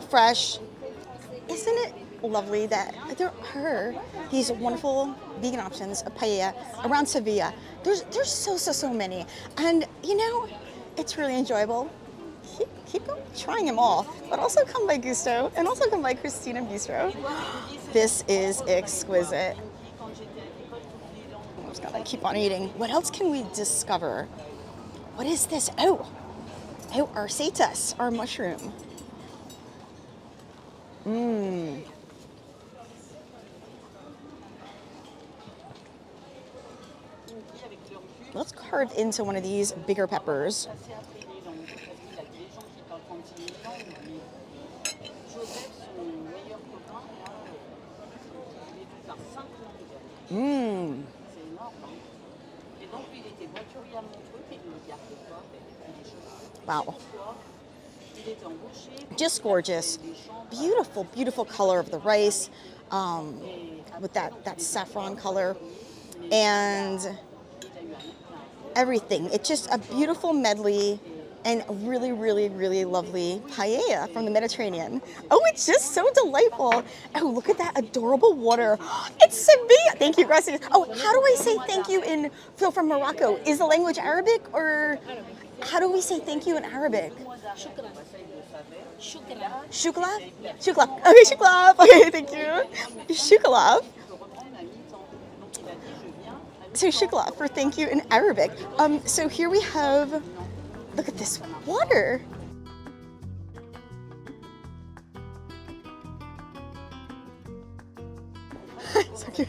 Fresh. Isn't it lovely that there are these wonderful vegan options of paella around Sevilla? There's so many. And it's really enjoyable. Keep trying them all, but also come by Gusto and also come by Christina Bistro. This is exquisite. I'm just gonna keep on eating. What else can we discover? What is this? Oh, our setas, our mushroom. Mmm. Let's carve into one of these bigger peppers. Mmm. Wow. Just gorgeous. Beautiful, beautiful color of the rice, with that saffron color, and everything. It's just a beautiful medley and really, really, really lovely paella from the Mediterranean. Oh, it's just so delightful. Oh, look at that adorable water. It's Sevilla. Thank you, gracias. Oh, how do I say thank you in Phil from Morocco? Is the language Arabic, or how do we say thank you in Arabic? Shuklaf? Shuklaf. Okay, shuklaf. Okay, thank you. Shuklaf. So shuklaf for thank you in Arabic. So here we have, look at this water. So cute.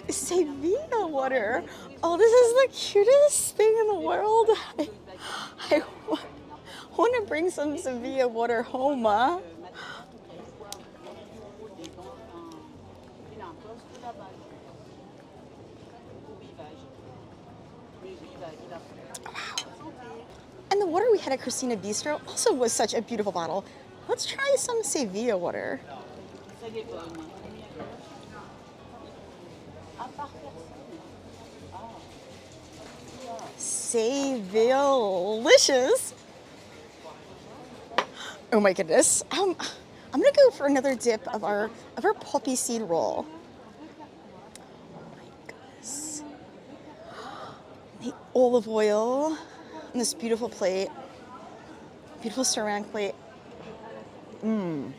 Sevilla water. Oh, this is the cutest thing in the world. I want to bring some Sevilla water home, huh? Wow. And the water we had at Christina Bistro also was such a beautiful bottle. Let's try some Sevilla water. Seville-licious. Oh my goodness. I'm gonna go for another dip of our poppy seed roll. Oh my goodness. The olive oil on this beautiful plate. Beautiful ceramic plate. Mmm.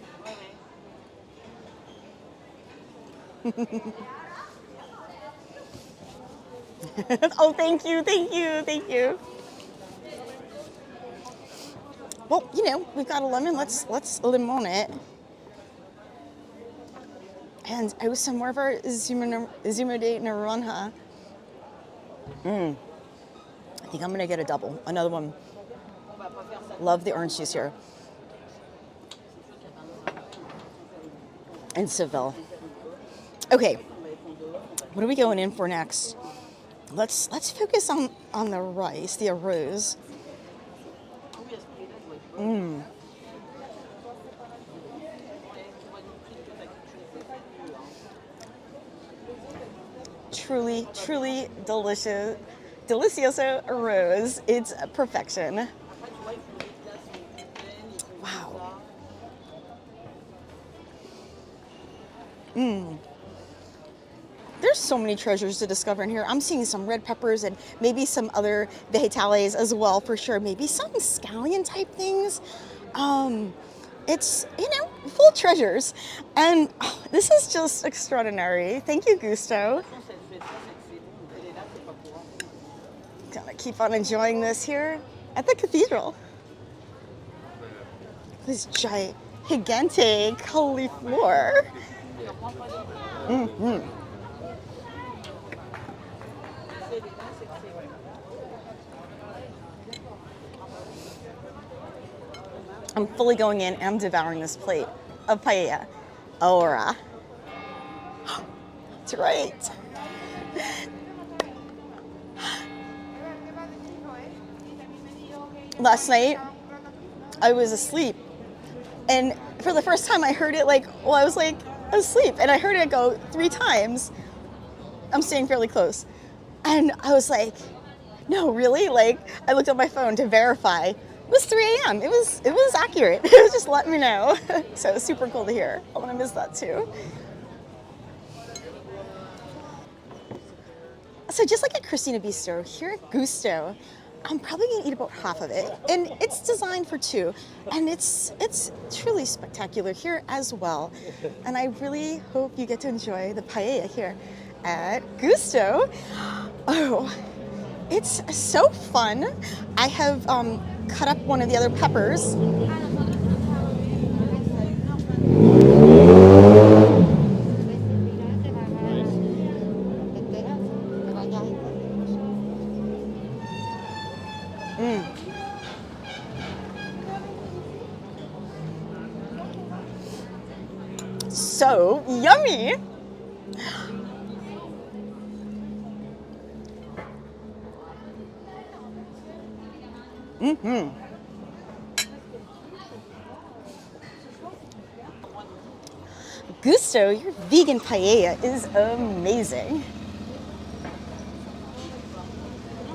Oh, thank you, thank you, thank you. Well, you know, we've got a lemon. Let's limon it. And I was some more of our zumo de naranja. I think I'm gonna get a double, another one. Love the orange juice here. In Seville. Okay, what are we going in for next? Let's focus on the rice, the arroz. Truly, truly delicious, delicioso arroz. It's perfection. Wow. There's so many treasures to discover in here. I'm seeing some red peppers and maybe some other vegetales as well, for sure. Maybe some scallion type things. It's, you know, full of treasures. And this is just extraordinary. Thank you, Gusto. Gonna keep on enjoying this here at the cathedral. This gigante cauliflower. I'm fully going in and I'm devouring this plate of paella. Ahora. That's right. Last night, I was asleep. And for the first time I heard it I was like asleep. And I heard it go 3 times. I'm staying fairly close. And I was like, no, really? Like, I looked at my phone to verify. It was 3 a.m. It was accurate. It was just letting me know. So it was super cool to hear. I'm gonna miss that too. So just like at Christina Bistro, here at Gusto, I'm probably gonna eat about half of it. And it's designed for 2. And it's truly spectacular here as well. And I really hope you get to enjoy the paella here at Gusto. Oh, it's so fun. I have cut up one of the other peppers. So yummy. Gusto, your vegan paella is amazing.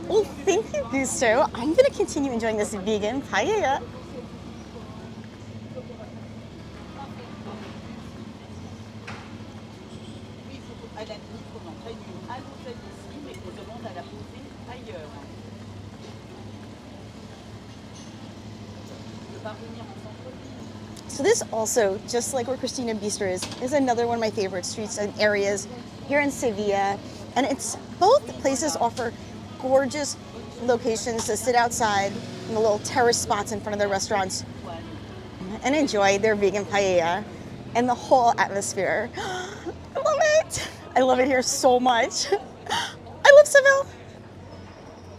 Well, thank you, Gusto. I'm gonna continue enjoying this vegan paella. So this also, just like where Christina Bistro is another one of my favorite streets and areas here in Sevilla. And it's both places offer gorgeous locations to sit outside in the little terrace spots in front of their restaurants and enjoy their vegan paella and the whole atmosphere. I love it. I love it here so much. I love Seville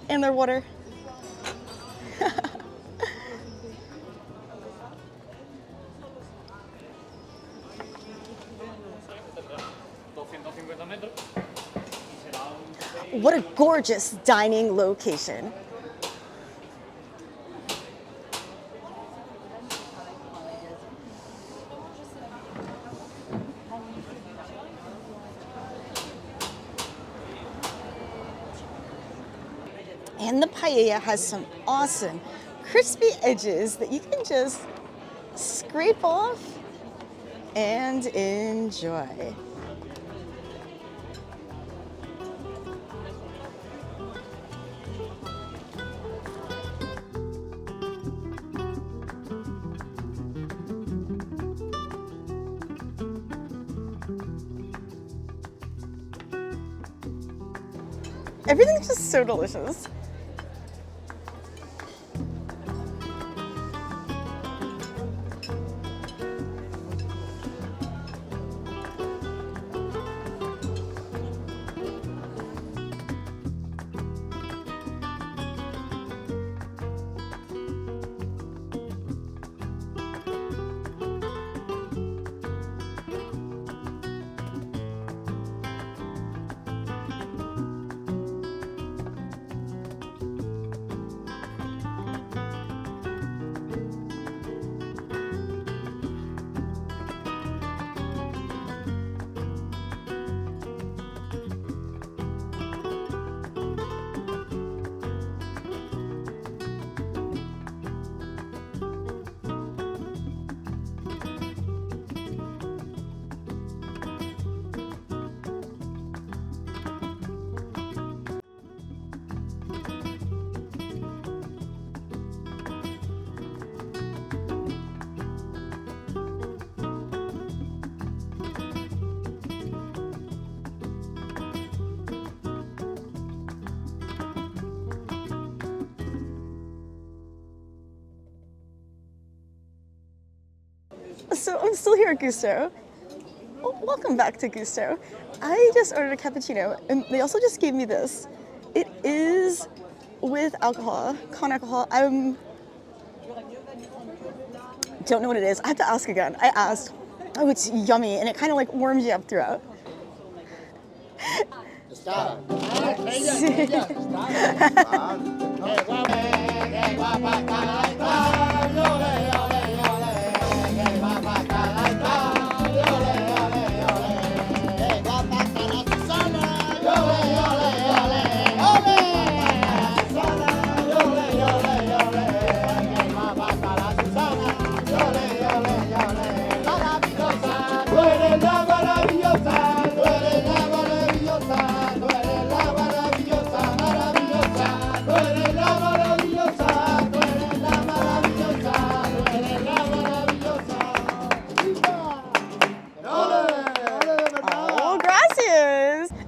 and their water. What a gorgeous dining location. And the paella has some awesome crispy edges that you can just scrape off and enjoy. Everything's just so delicious. So I'm still here at Gusto. Oh, welcome back to Gusto. I just ordered a cappuccino, and they also just gave me this. It is with alcohol, con alcohol. I don't know what it is. I have to ask again. I asked. Oh, it's yummy, and it kind of like warms you up throughout. Starr.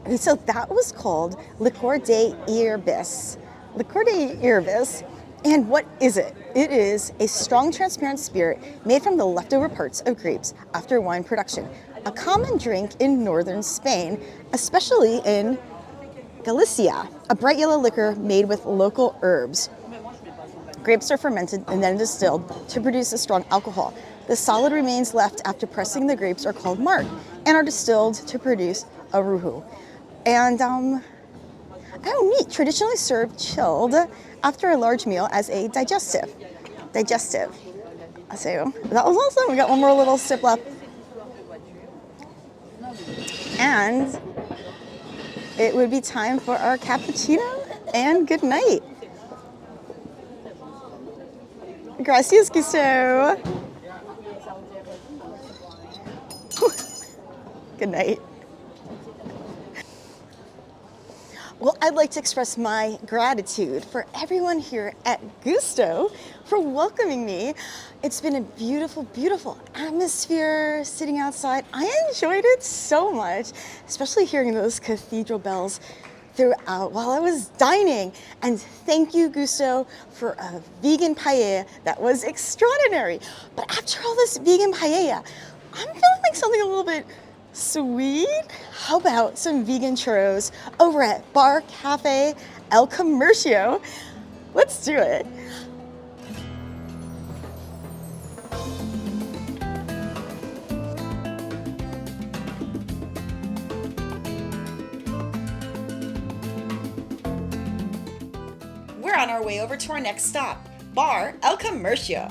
Okay, so that was called Licor de Yerbis. Licor de Yerbis. And what is it? It is a strong, transparent spirit made from the leftover parts of grapes after wine production. A common drink in northern Spain, especially in Galicia. A bright yellow liquor made with local herbs. Grapes are fermented and then distilled to produce a strong alcohol. The solid remains left after pressing the grapes are called mart and are distilled to produce a ruju. And oh, neat, traditionally served chilled after a large meal as a digestive. So that was awesome. We got one more little sip left. And it would be time for our cappuccino and good night. Gracias, Gusto. Good night. Well, I'd like to express my gratitude for everyone here at Gusto for welcoming me. It's been a beautiful, beautiful atmosphere sitting outside. I enjoyed it so much, especially hearing those cathedral bells throughout while I was dining. And thank you, Gusto, for a vegan paella that was extraordinary. But after all this vegan paella, I'm feeling like something a little bit sweet. How about some vegan churros over at Bar Cafe El Comercio? Let's do it. We're on our way over to our next stop, Bar El Comercio.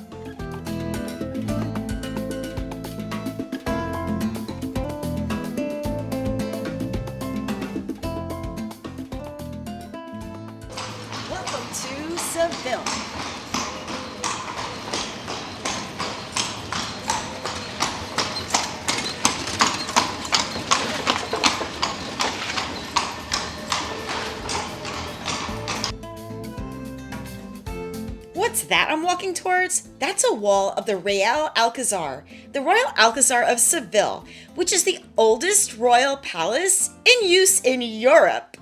Welcome to Seville. What's that I'm walking towards? That's a wall of the Real Alcazar, the Royal Alcazar of Seville, which is the oldest royal palace in use in Europe.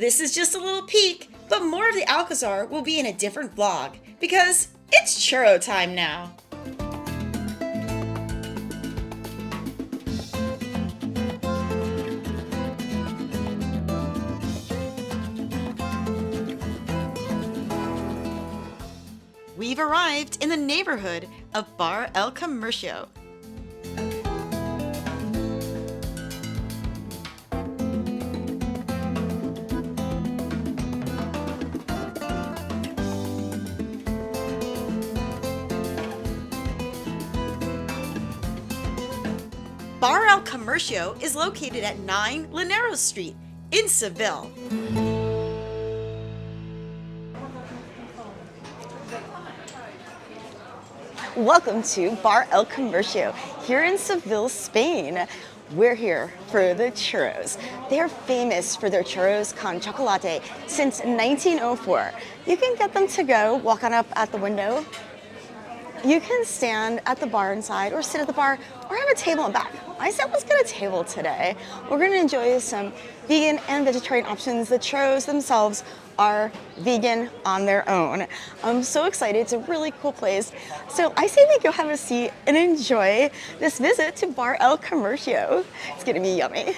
This is just a little peek, but more of the Alcazar will be in a different vlog because it's churro time now. We've arrived in the neighborhood of Bar El Comercio. Bar El Comercio is located at 9 Lineros Street in Seville. Welcome to Bar El Comercio here in Seville, Spain. We're here for the churros. They're famous for their churros con chocolate since 1904. You can get them to go, walk on up at the window. You can stand at the bar inside or sit at the bar or have a table in back. I said let's get a table today. We're gonna enjoy some vegan and vegetarian options. The churros themselves are vegan on their own. I'm so excited, it's a really cool place. So I say we go have a seat and enjoy this visit to Bar El Comercio. It's gonna be yummy.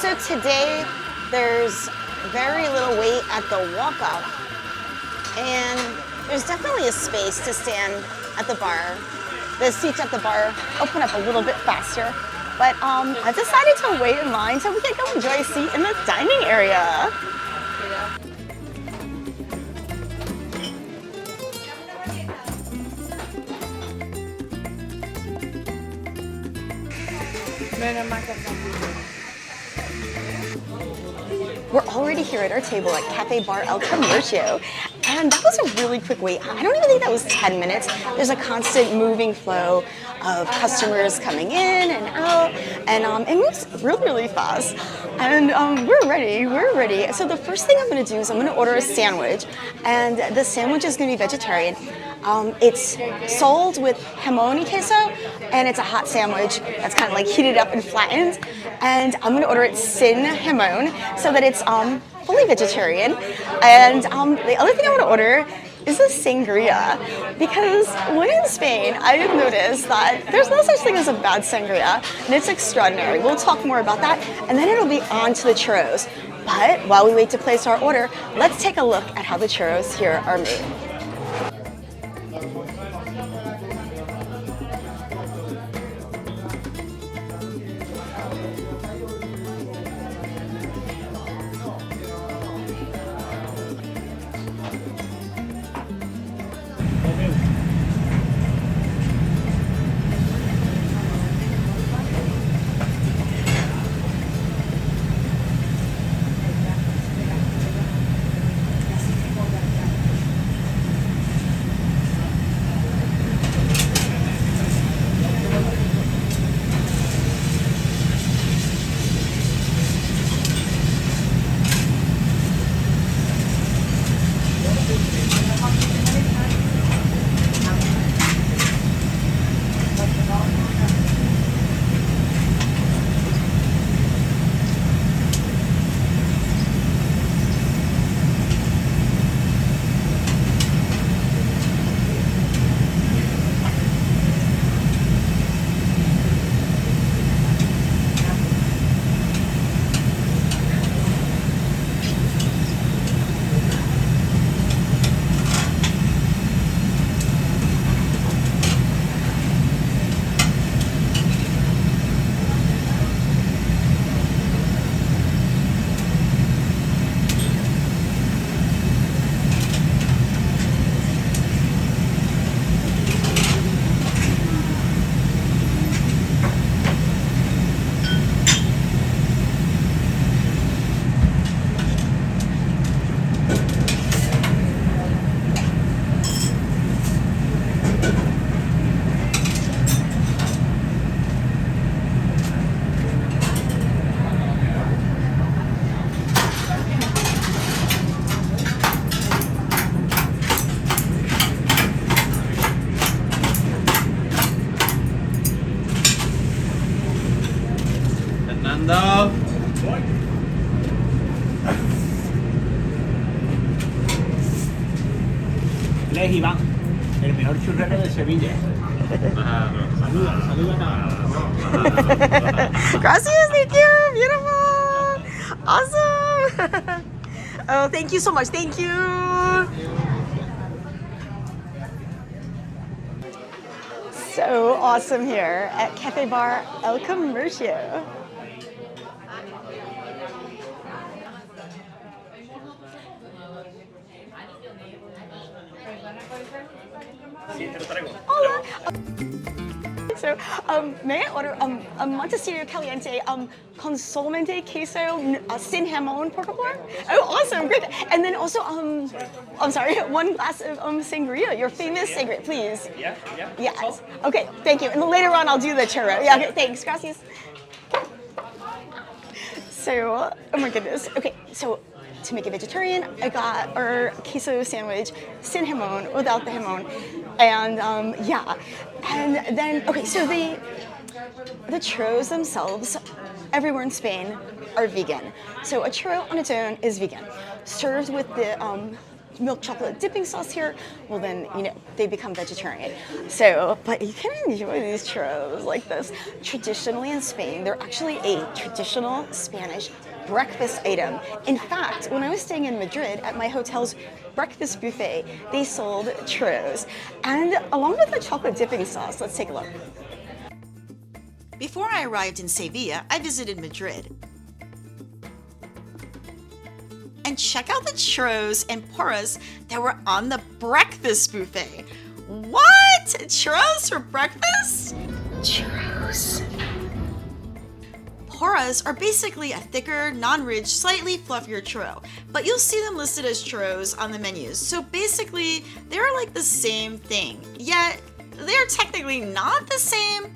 So today there's very little wait at the walk-up, and there's definitely a space to stand at the bar. The seats at the bar open up a little bit faster, but I decided to wait in line so we can go enjoy a seat in the dining area. We're already here at our table at Cafe Bar El Comercio, and that was a really quick wait. I don't even think that was 10 minutes. There's a constant moving flow of customers coming in and out, and it moves really, really fast. And we're ready. So the first thing I'm gonna do is I'm gonna order a sandwich, and the sandwich is gonna be vegetarian. It's sold with jamon y queso, and it's a hot sandwich that's kind of like heated up and flattened. And I'm gonna order it sin jamon so that it's fully vegetarian. And the other thing I'm gonna order is a sangria, because when in Spain, I have noticed that there's no such thing as a bad sangria, and it's extraordinary. We'll talk more about that, and then it'll be on to the churros. But while we wait to place our order, let's take a look at how the churros here are made. Él es Iván, el mejor churrero de Sevilla. Saluda, saluda a Gracias, thank you, beautiful, awesome. Oh, thank you so much, thank you. So awesome here at Cafe Bar El Comercio. Hola. So, may I order a Montecito Caliente con solamente queso sin jamón, por favor? Oh, awesome, great. And then also, I'm sorry, one glass of sangria, your famous sangria, please. Yeah. Yes. Okay, thank you. And then later on, I'll do the churro. Yeah, okay, thanks, gracias. So, oh my goodness. Okay, so to make it vegetarian, I got our queso sandwich, sin jamón, without the jamón. And yeah, and then, okay, so the churros themselves, everywhere in Spain, are vegan. So a churro on its own is vegan. Served with the milk chocolate dipping sauce here, well then, you know, they become vegetarian. So, but you can enjoy these churros like this. Traditionally in Spain, they're actually a traditional Spanish breakfast item. In fact, when I was staying in Madrid at my hotel's breakfast buffet, they sold churros. And along with the chocolate dipping sauce, let's take a look. Before I arrived in Sevilla, I visited Madrid. And check out the churros and porras that were on the breakfast buffet. What? Churros for breakfast? Churros. Porras are basically a thicker, non-ridged, slightly fluffier churro, but you'll see them listed as churros on the menus. So basically, they're like the same thing, yet they're technically not the same,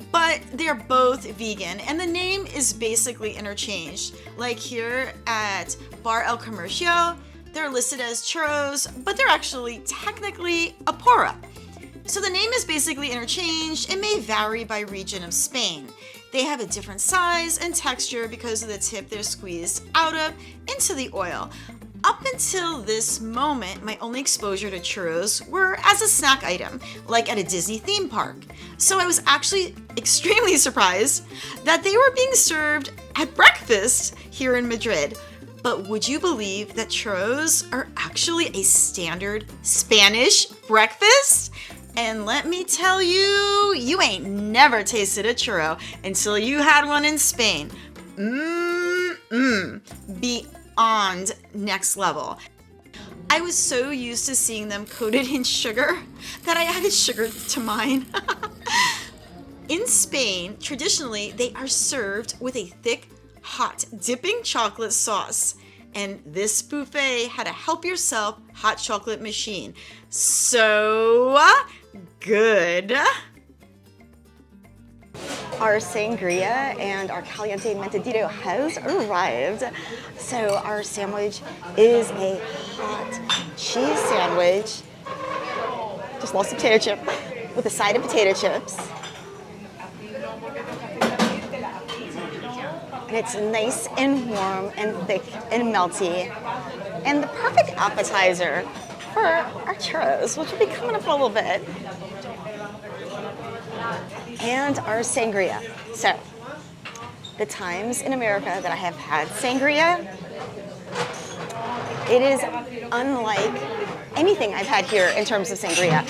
but they're both vegan, and the name is basically interchanged. Like here at Bar El Comercio, they're listed as churros, but they're actually technically a porra. So the name is basically interchanged and may vary by region of Spain. They have a different size and texture because of the tip they're squeezed out of into the oil. Up until this moment, my only exposure to churros were as a snack item, like at a Disney theme park. So I was actually extremely surprised that they were being served at breakfast here in Madrid. But would you believe that churros are actually a standard Spanish breakfast? And let me tell you, you ain't never tasted a churro until you had one in Spain. Beyond next level. I was so used to seeing them coated in sugar that I added sugar to mine. In Spain, traditionally, they are served with a thick, hot dipping chocolate sauce. And this buffet had a help yourself hot chocolate machine. So good. Our sangria and our caliente mentadito has arrived. So our sandwich is a hot cheese sandwich. Just lost a potato chip with a side of potato chips. And it's nice and warm and thick and melty. And the perfect appetizer for our churros, which will be coming up in a little bit. And our sangria. So, the times in America that I have had sangria, it is unlike anything I've had here in terms of sangria.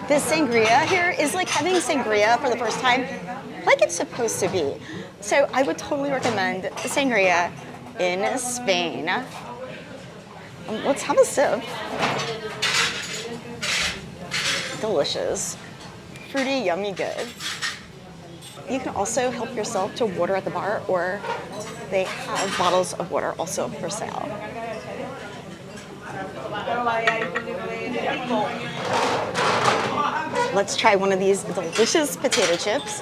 This sangria here is like having sangria for the first time, like it's supposed to be. So I would totally recommend sangria in Spain. Let's have a sip. Delicious. Fruity, yummy, good. You can also help yourself to water at the bar, or they have bottles of water also for sale. Let's try one of these delicious potato chips.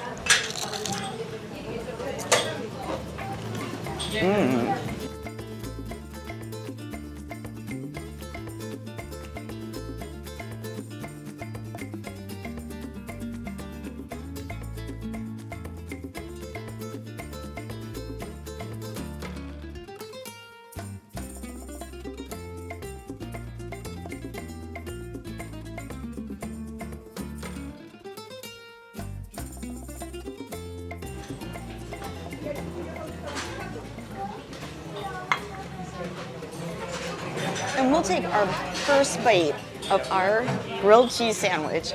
we'll take our first bite of our grilled cheese sandwich.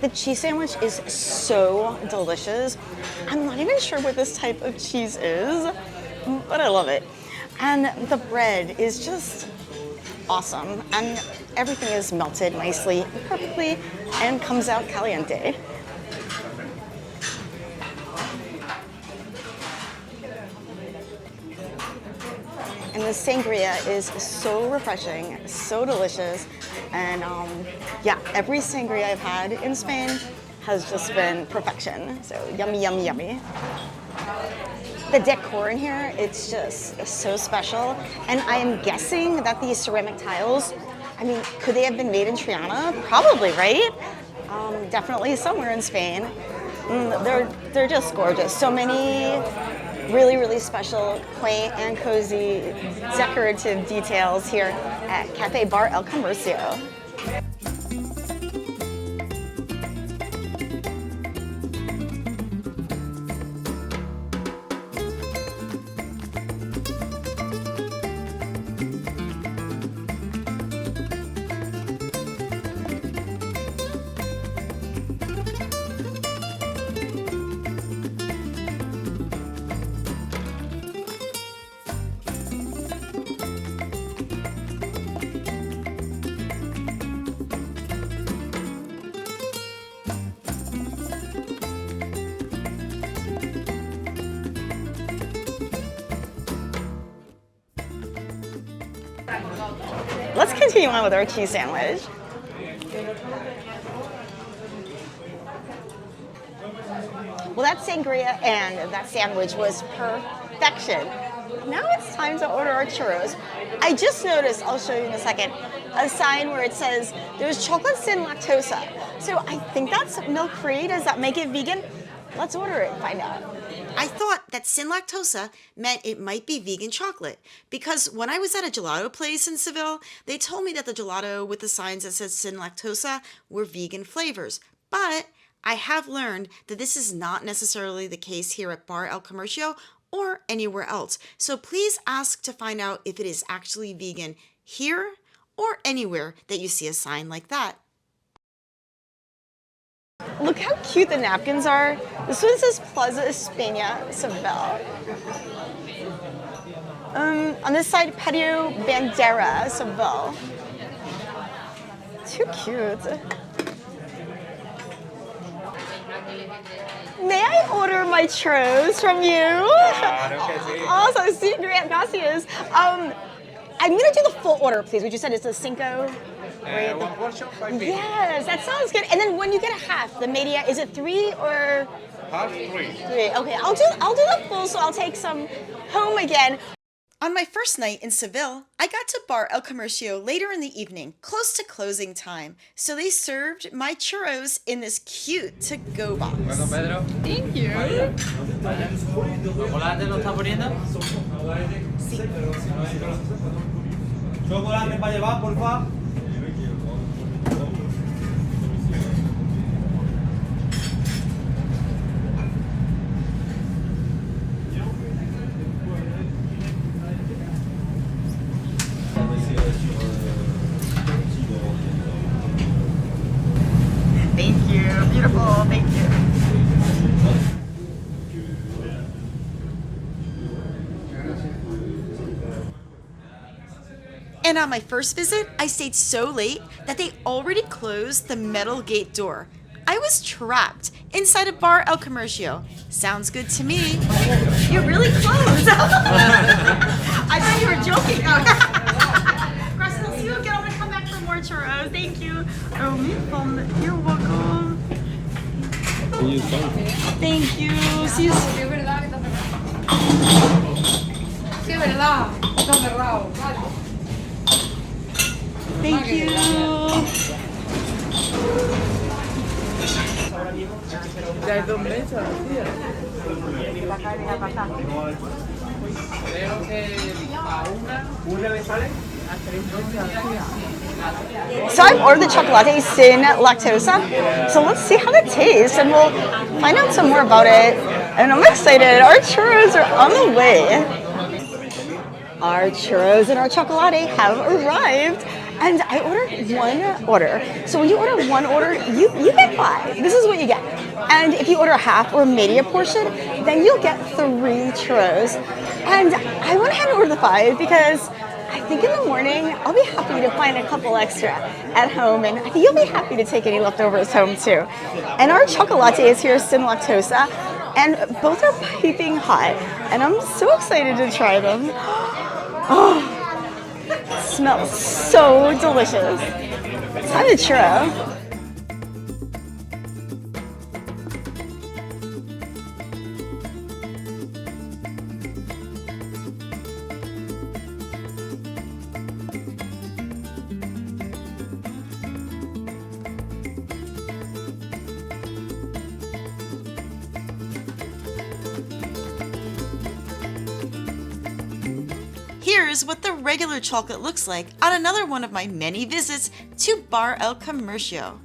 The cheese sandwich is so delicious. I'm not even sure what this type of cheese is, but I love it. And the bread is just awesome. And everything is melted nicely, perfectly, and comes out caliente. And the sangria is so refreshing, so delicious. And yeah, every sangria I've had in Spain has just been perfection. So yummy, yummy, yummy. The decor in here, it's just so special. And I am guessing that these ceramic tiles, I mean, could they have been made in Triana? Probably, right? Definitely somewhere in Spain. They're just gorgeous. So many really, really special, quaint and cozy, decorative details here at Cafe Bar El Comercio. Let's continue on with our cheese sandwich. Well, that sangria and that sandwich was perfection. Now it's time to order our churros. I just noticed, I'll show you in a second, a sign where it says there's chocolate sin lactosa. So I think that's milk-free. Does that make it vegan? Let's order it and find out. I thought that sin lactosa meant it might be vegan chocolate because when I was at a gelato place in Seville, they told me that the gelato with the signs that says sin lactosa were vegan flavors. But I have learned that this is not necessarily the case here at Bar El Comercio or anywhere else. So please ask to find out if it is actually vegan here or anywhere that you see a sign like that. Look how cute the napkins are. This one says Plaza De Espana, Seville. On this side, Patio Bandera, Seville. Too cute. May I order my churros from you? Also, sí, gracias. I'm gonna do the full order, please. Would you said it's a cinco? One portion, 5 feet. Yes, that sounds good. And then when you get a half, the media, is it 3 or? Half, 3. 3. Okay, I'll do the full, so I'll take some home again. On my first night in Seville, I got to Bar El Comercio later in the evening, close to closing time. So they served my churros in this cute to-go box. Bueno, Pedro. Thank you. ¿Chocolate lo está poniendo? Chocolate para llevar, por favor. Thank you. Beautiful. Thank you. And on my first visit, I stayed so late that they already closed the metal gate door. I was trapped inside a Bar El Comercio. Sounds good to me. You're really close. I thought you were joking. Gracias, I'll see you again. I'm gonna come back for more churros. Thank you. You're welcome. Thank you. See you soon. Sí, verdad. Está cerrado. Thank you. Ya hay 2 mesas, tía. Creo que a una le sale a 3 mesas, tía. So I've ordered the chocolate sin lactosa. So let's see how it tastes and we'll find out some more about it. And I'm excited. Our churros are on the way. Our churros and our chocolate have arrived. And I ordered one order. So when you order one order, you get 5. This is what you get. And if you order half or maybe a portion, then you'll get 3 churros. And I went ahead and ordered the 5 because I think in the morning I'll be happy to find a couple extra at home, and I think you'll be happy to take any leftovers home too. And our chocolate is here, sin lactosa, and both are piping hot, and I'm so excited to try them. Oh, it smells so delicious. Let's have a churro. Here's what the regular chocolate looks like on another one of my many visits to Bar El Comercio.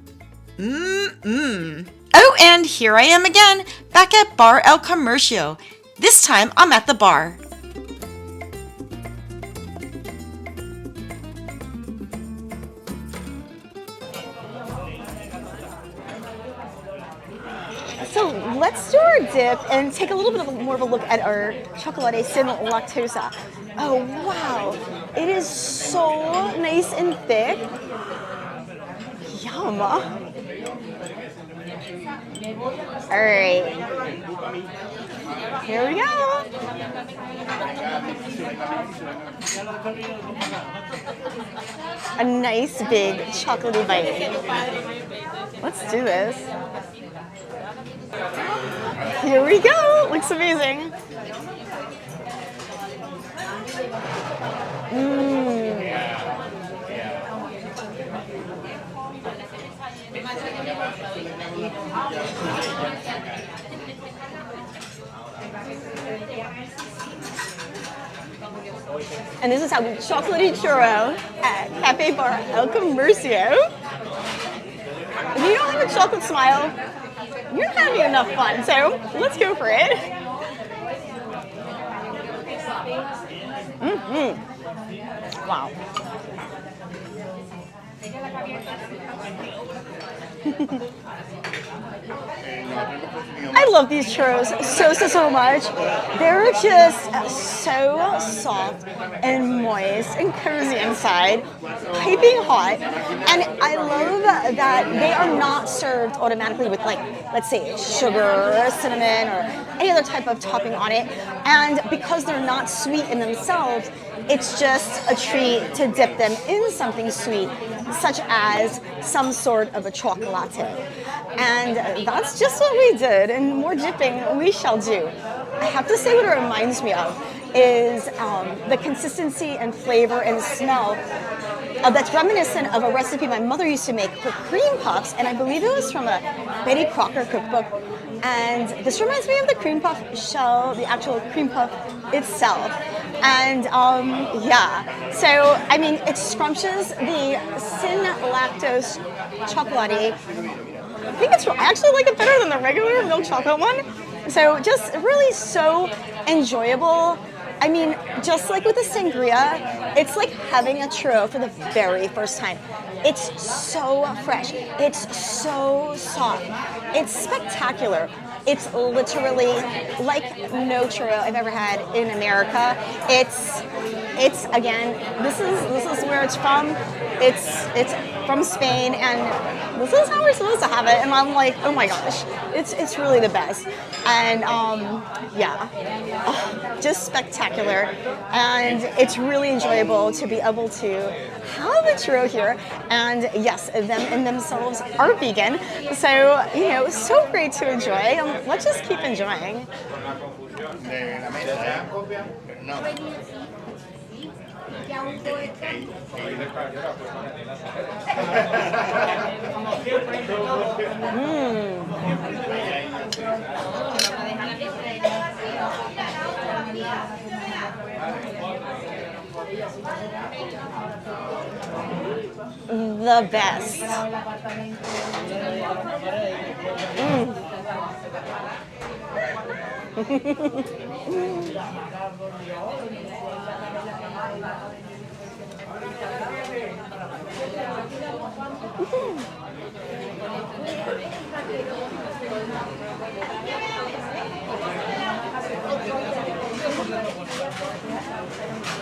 Oh, and here I am again, back at Bar El Comercio. This time I'm at the bar. So let's do our dip and take a little bit more of a look at our chocolate sin lactosa. Oh wow, it is so nice and thick. Yum. All right, here we go. A nice big chocolatey bite. Let's do this. Here we go. Looks amazing. And this is how we chocolatey churro at Cafe Bar El Comercio. If you don't have a chocolate smile, you're not having enough fun, so let's go for it. Wow. I love these churros so much. They're just so soft and moist and cozy inside, piping hot. And I love that they are not served automatically with, like, let's say sugar or cinnamon or any other type of topping on it. And because they're not sweet in themselves, it's just a treat to dip them in something sweet, such as some sort of a chocolate. And that's just what we did, and more dipping we shall do. I have to say what it reminds me of is the consistency and flavor and smell that's reminiscent of a recipe my mother used to make for cream puffs, and I believe it was from a Betty Crocker cookbook. And this reminds me of the cream puff shell, the actual cream puff itself. And yeah, so I mean, it's scrumptious. The sin lactose chocolate, I think I actually like it better than the regular milk chocolate one. So just really so enjoyable. I mean, just like with the sangria, it's like having a churro for the very first time. It's so fresh. It's so soft. It's spectacular. It's literally like no churro I've ever had in America. It's again, this is where it's from. It's from Spain, and this is how we're supposed to have it. And I'm like, oh my gosh, it's really the best. And yeah, just spectacular. And it's really enjoyable to be able to have a churro here. And yes, them in themselves are vegan. So, you know, so great to enjoy. Let's just keep enjoying. the best.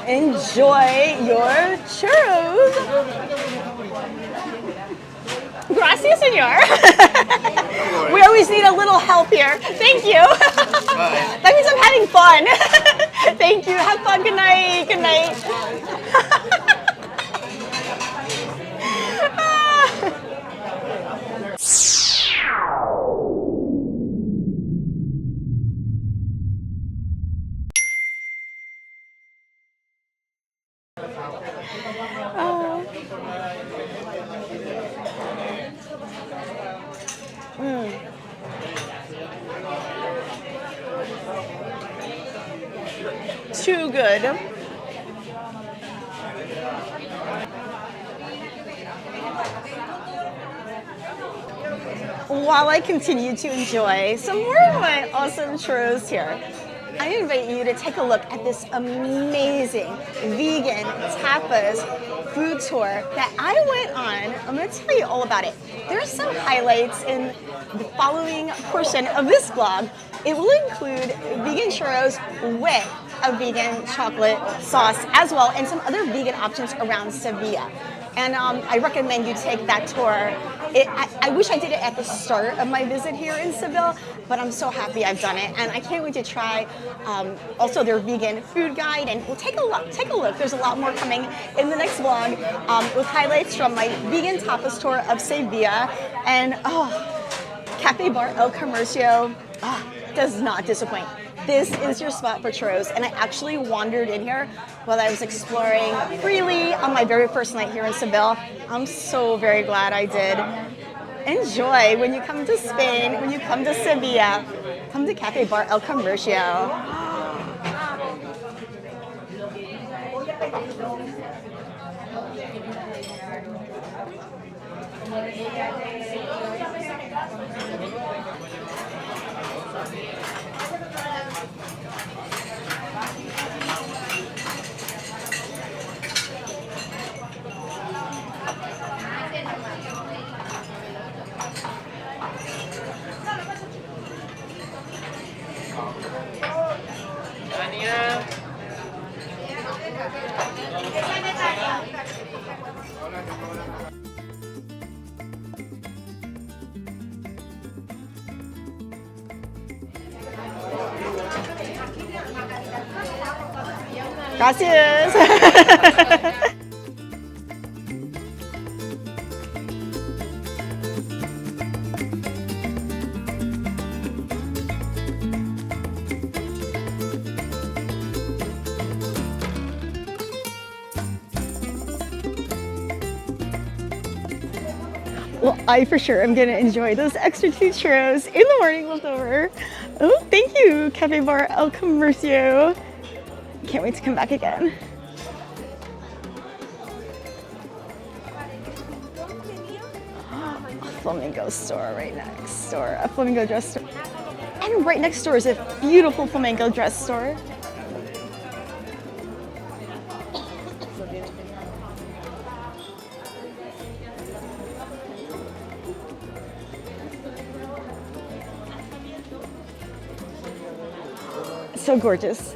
Enjoy your churros. Gracias, senor. We always need a little help here. Thank you. That means I'm having fun. Thank you. Have fun. Good night. Good night. Too good. While I continue to enjoy some more of my awesome churros here, I invite you to take a look at this amazing vegan tapas food tour that I went on. I'm going to tell you all about it. There's some highlights in the following portion of this vlog. It will include vegan churros with a vegan chocolate sauce as well, and some other vegan options around Sevilla. And I recommend you take that tour. I wish I did it at the start of my visit here in Seville, but I'm so happy I've done it, and I can't wait to try also their vegan food guide. And we'll take a look. Take a look. There's a lot more coming in the next vlog with highlights from my vegan tapas tour of Sevilla, and Cafe Bar El Comercio does not disappoint. This is your spot for churros, and I actually wandered in here while I was exploring freely on my very first night here in Seville. I'm so very glad I did. Enjoy when you come to Spain, when you come to Sevilla. Come to Cafe Bar El Comercio. Gracias. Well, I for sure am going to enjoy those extra 2 churros in the morning left over. Oh, thank you, Cafe Bar El Comercio. Can't wait to come back again. A flamingo store right next door, a flamingo dress store. And right next door is a beautiful flamenco dress store. So gorgeous.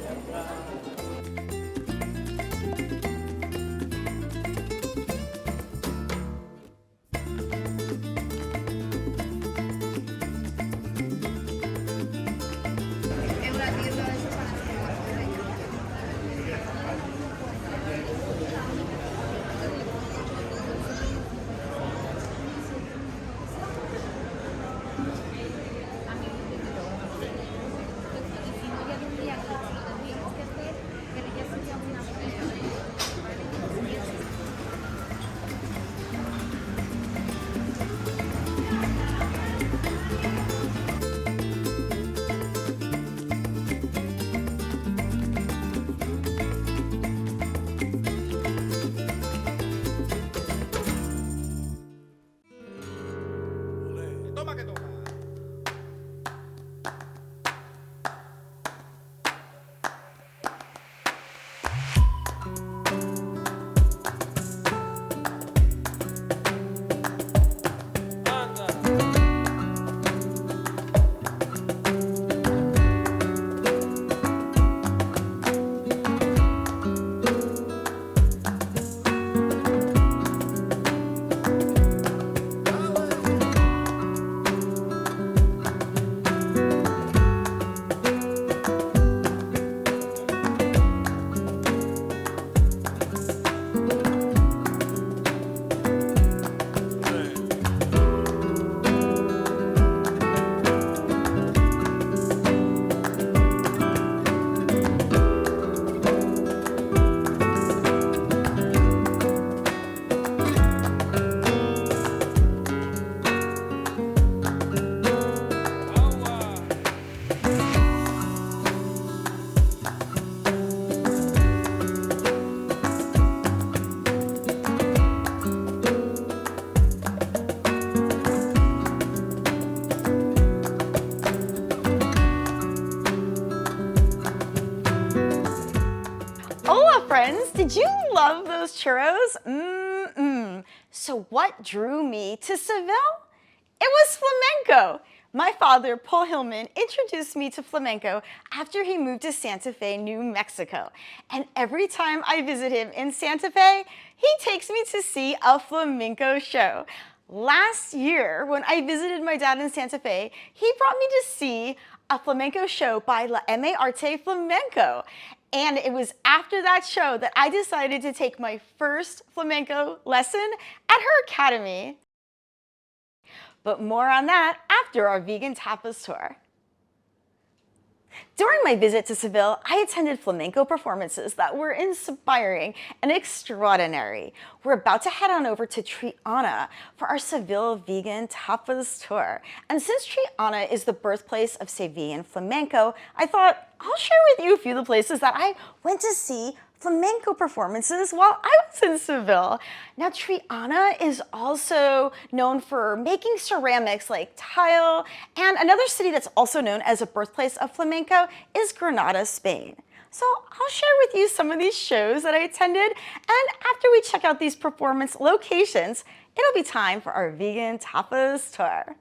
friends, did you love those churros? So what drew me to Seville? It was flamenco. My father, Paul Hillman, introduced me to flamenco after he moved to Santa Fe, New Mexico. And every time I visit him in Santa Fe, he takes me to see a flamenco show. Last year, when I visited my dad in Santa Fe, he brought me to see a flamenco show by La M Arte Flamenco. And it was after that show that I decided to take my first flamenco lesson at her academy. But more on that after our vegan tapas tour. During my visit to Seville, I attended flamenco performances that were inspiring and extraordinary. We're about to head on over to Triana for our Seville Vegan Tapas Tour. And since Triana is the birthplace of Sevillian flamenco, I thought I'll share with you a few of the places that I went to see flamenco performances while I was in Seville. Now, Triana is also known for making ceramics like tile, and another city that's also known as a birthplace of flamenco is Granada, Spain. So I'll share with you some of these shows that I attended, and after we check out these performance locations, it'll be time for our vegan tapas tour.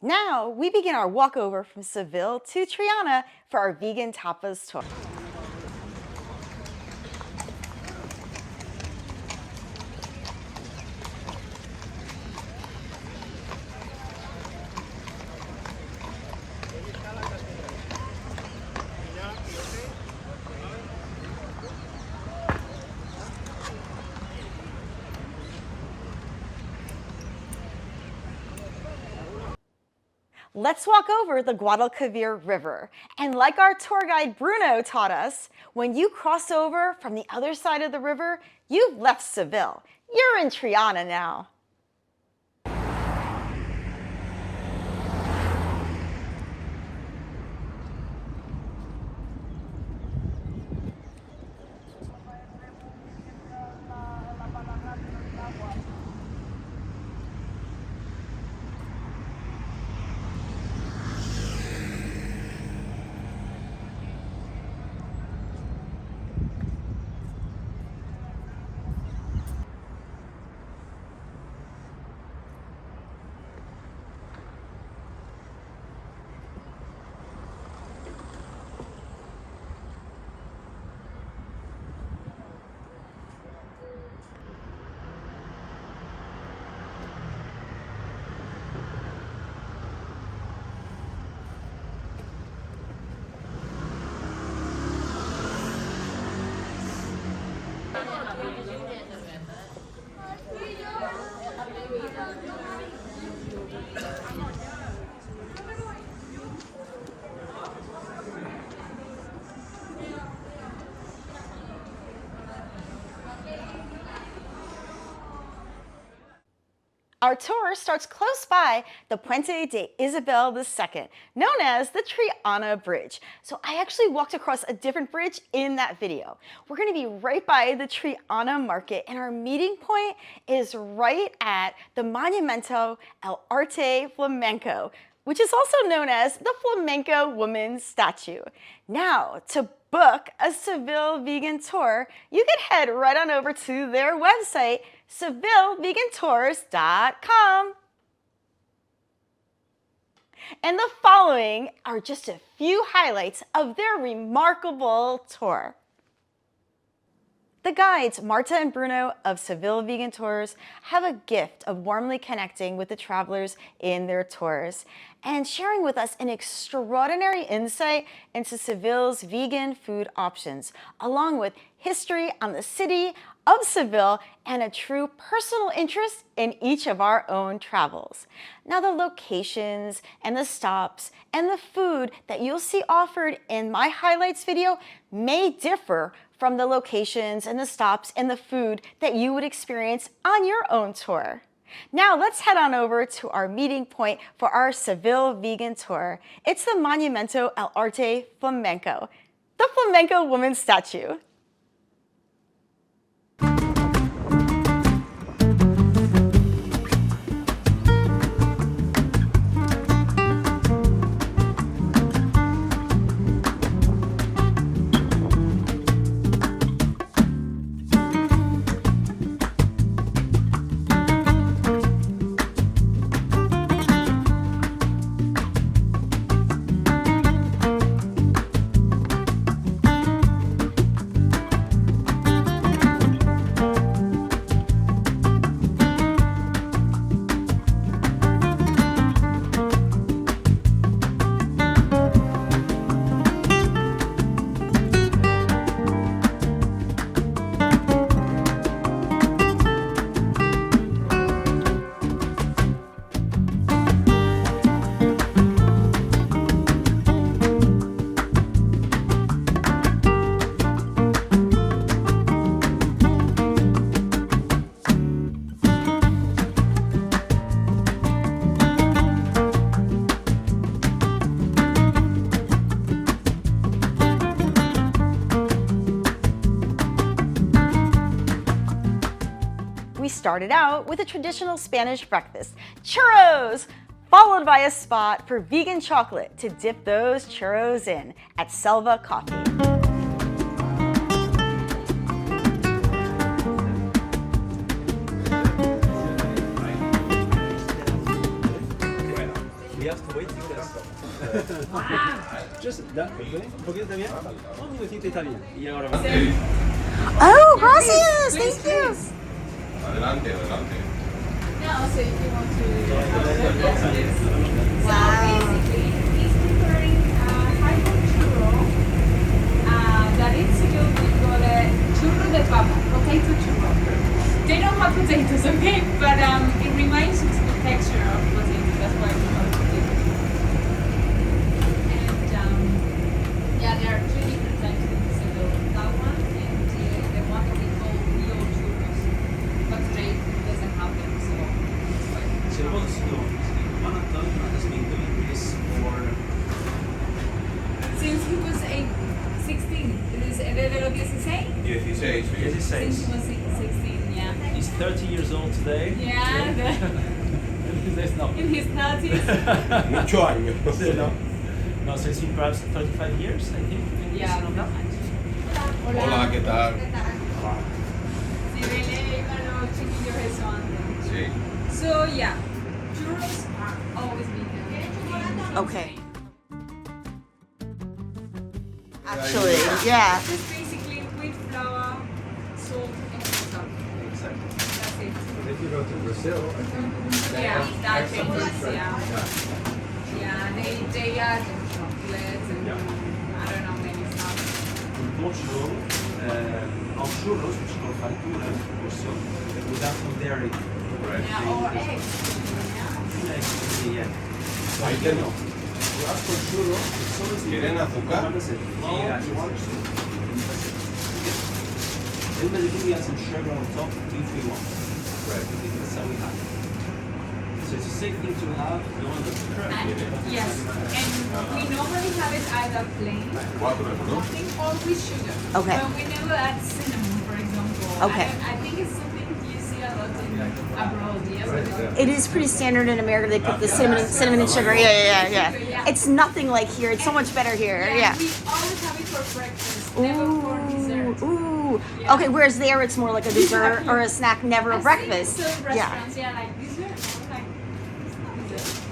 Now, we begin our walkover from Seville to Triana for our vegan tapas tour. let's walk over the Guadalquivir River. And like our tour guide Bruno taught us, when you cross over from the other side of the river, you've left Seville. You're in Triana now. Our tour starts close by the Puente de Isabel II, known as the Triana Bridge. So I actually walked across a different bridge in that video. We're going to be right by the Triana Market, and our meeting point is right at the Monumento al Arte Flamenco, which is also known as the Flamenco Woman's Statue. Now, to book a Seville Vegan Tour, you can head right on over to their website, SevilleVeganTours.com. And the following are just a few highlights of their remarkable tour. The guides, Marta and Bruno of Seville Vegan Tours, have a gift of warmly connecting with the travelers in their tours and sharing with us an extraordinary insight into Seville's vegan food options, along with history on the city of Seville and a true personal interest in each of our own travels. Now, the locations and the stops and the food that you'll see offered in my highlights video may differ from the locations and the stops and the food that you would experience on your own tour. Now let's head on over to our meeting point for our Seville Vegan Tour. It's the Monumento al Arte Flamenco, the Flamenco Woman's Statue. We started out with a traditional Spanish breakfast, churros, followed by a spot for vegan chocolate to dip those churros in at Selva Coffee. We have to wait because just that, okay? Un poquito está bien. Un minutito está bien. Y ahora va. Oh, gracias! Thank you! Adelante, adelante. Yeah, also if you want to. Wow. Basically, he's preparing high-end churro that is filled with churro de papa, potato churro. They don't have potatoes, okay? But it reminds you of the texture of potatoes. That's why we call it potato. Número 16? 16, sí. 16. 16, yeah. He's 30 years old today. Yeah, No. in his 30s. Muchos años. No, so it's been perhaps 35 years, I think. Yeah, Something like that. Hola, ¿qué tal? Si vele a los chiquillos eso antes. Sí. So yeah, churros are always vegan. Okay. Actually, yeah. It's just basically wheat flour, salt, and water. Exactly. That's it. If you go to Brazil, I think Yeah, that changes. Yeah, they add chocolates and I don't know many stuff. In Portugal, our churros, which is called fritura, also, without some dairy. Yeah, or eggs. Yeah. Ahí tengo. You ask for churro, it's always ¿Quieren azúcar? Everybody can get some sugar on top if we want. Right. That's how we have it. So it's a safe thing to have. You want the Yes, and we normally have it either plain, Cuatro, ¿no? nothing, or with sugar. Okay. But we never add cinnamon, for example. Okay. I think it's something you see a lot in abroad, yes? It is pretty standard in America. They put the cinnamon and sugar. Yeah. It's nothing like here. It's so much better here. Yeah. We always have it for breakfast, never for dessert. Ooh. Yeah. Okay, whereas there it's more like a dessert or a snack, never a breakfast. I've seen some Yeah. restaurants, like dessert. I'm like, it's not dessert.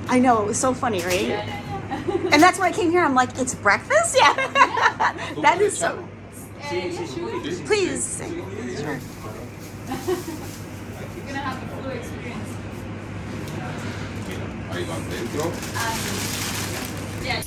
I know, it was so funny, right? Yeah. And that's why I came here. I'm like, it's breakfast? Yeah. That is so. Please. Sure. You're gonna have the full experience. Ahí van dentro. Yeah.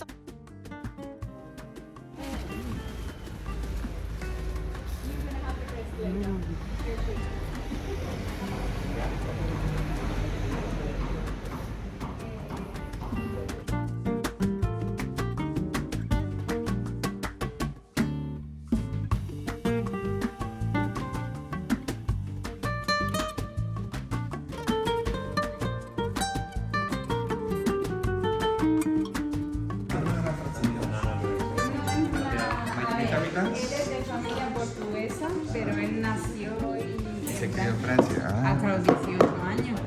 Él es de familia portuguesa, pero él nació y Se crió en Francia. hasta los 18 años.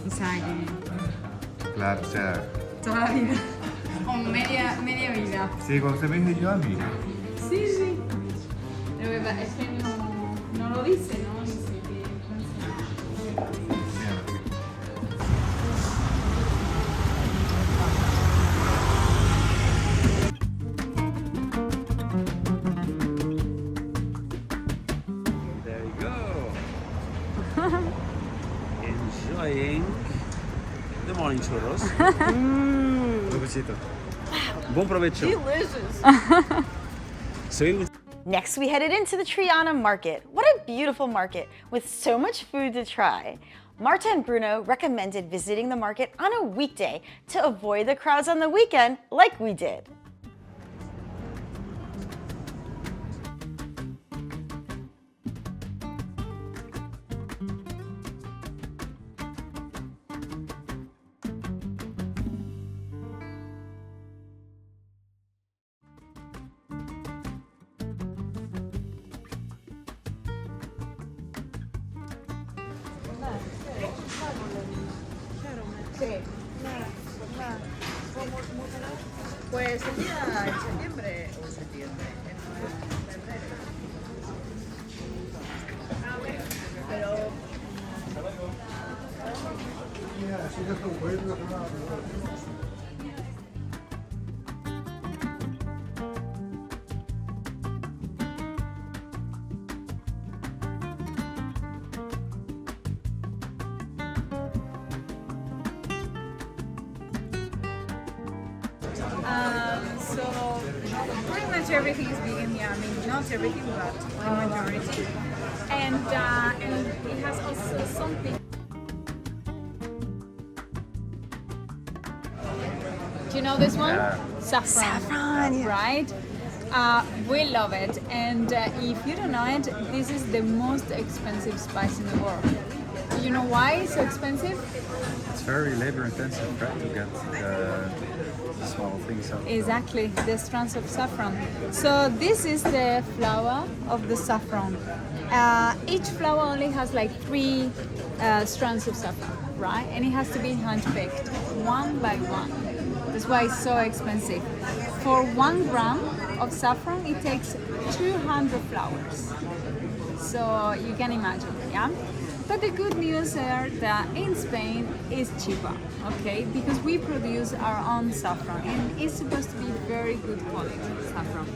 O sea Claro, o sea, que toda la vida, con media vida. sí, cuando se me dijo yo a mí. Sí, sí. Lo que pasa es que no lo dice, ¿no? Dice que There you go. Enjoying the morning churros. Provechito. Buon provecho. Seville. Next, we headed into the Triana market. What a beautiful market with so much food to try. Marta and Bruno recommended visiting the market on a weekday to avoid the crowds on the weekend like we did. Pues sería en septiembre o septiembre, en febrero. Pero So pretty much everything is vegan here. I mean, not everything, but the majority. And it has also something. Do you know this one? Saffron. Saffron, yeah. Right? We love it. And if you don't know it, this is the most expensive spice in the world. Do you know why it's so expensive? It's very labor intensive, right, to get small things. Exactly, the strands of saffron. So this is the flower of the saffron. Each flower only has like 3 strands of saffron, right? And it has to be hand-picked, one by one. That's why it's so expensive. For 1 gram of saffron, it takes 200 flowers. So you can imagine, yeah? But the good news is that in Spain it's cheaper, okay? Because we produce our own saffron and it's supposed to be very good quality saffron.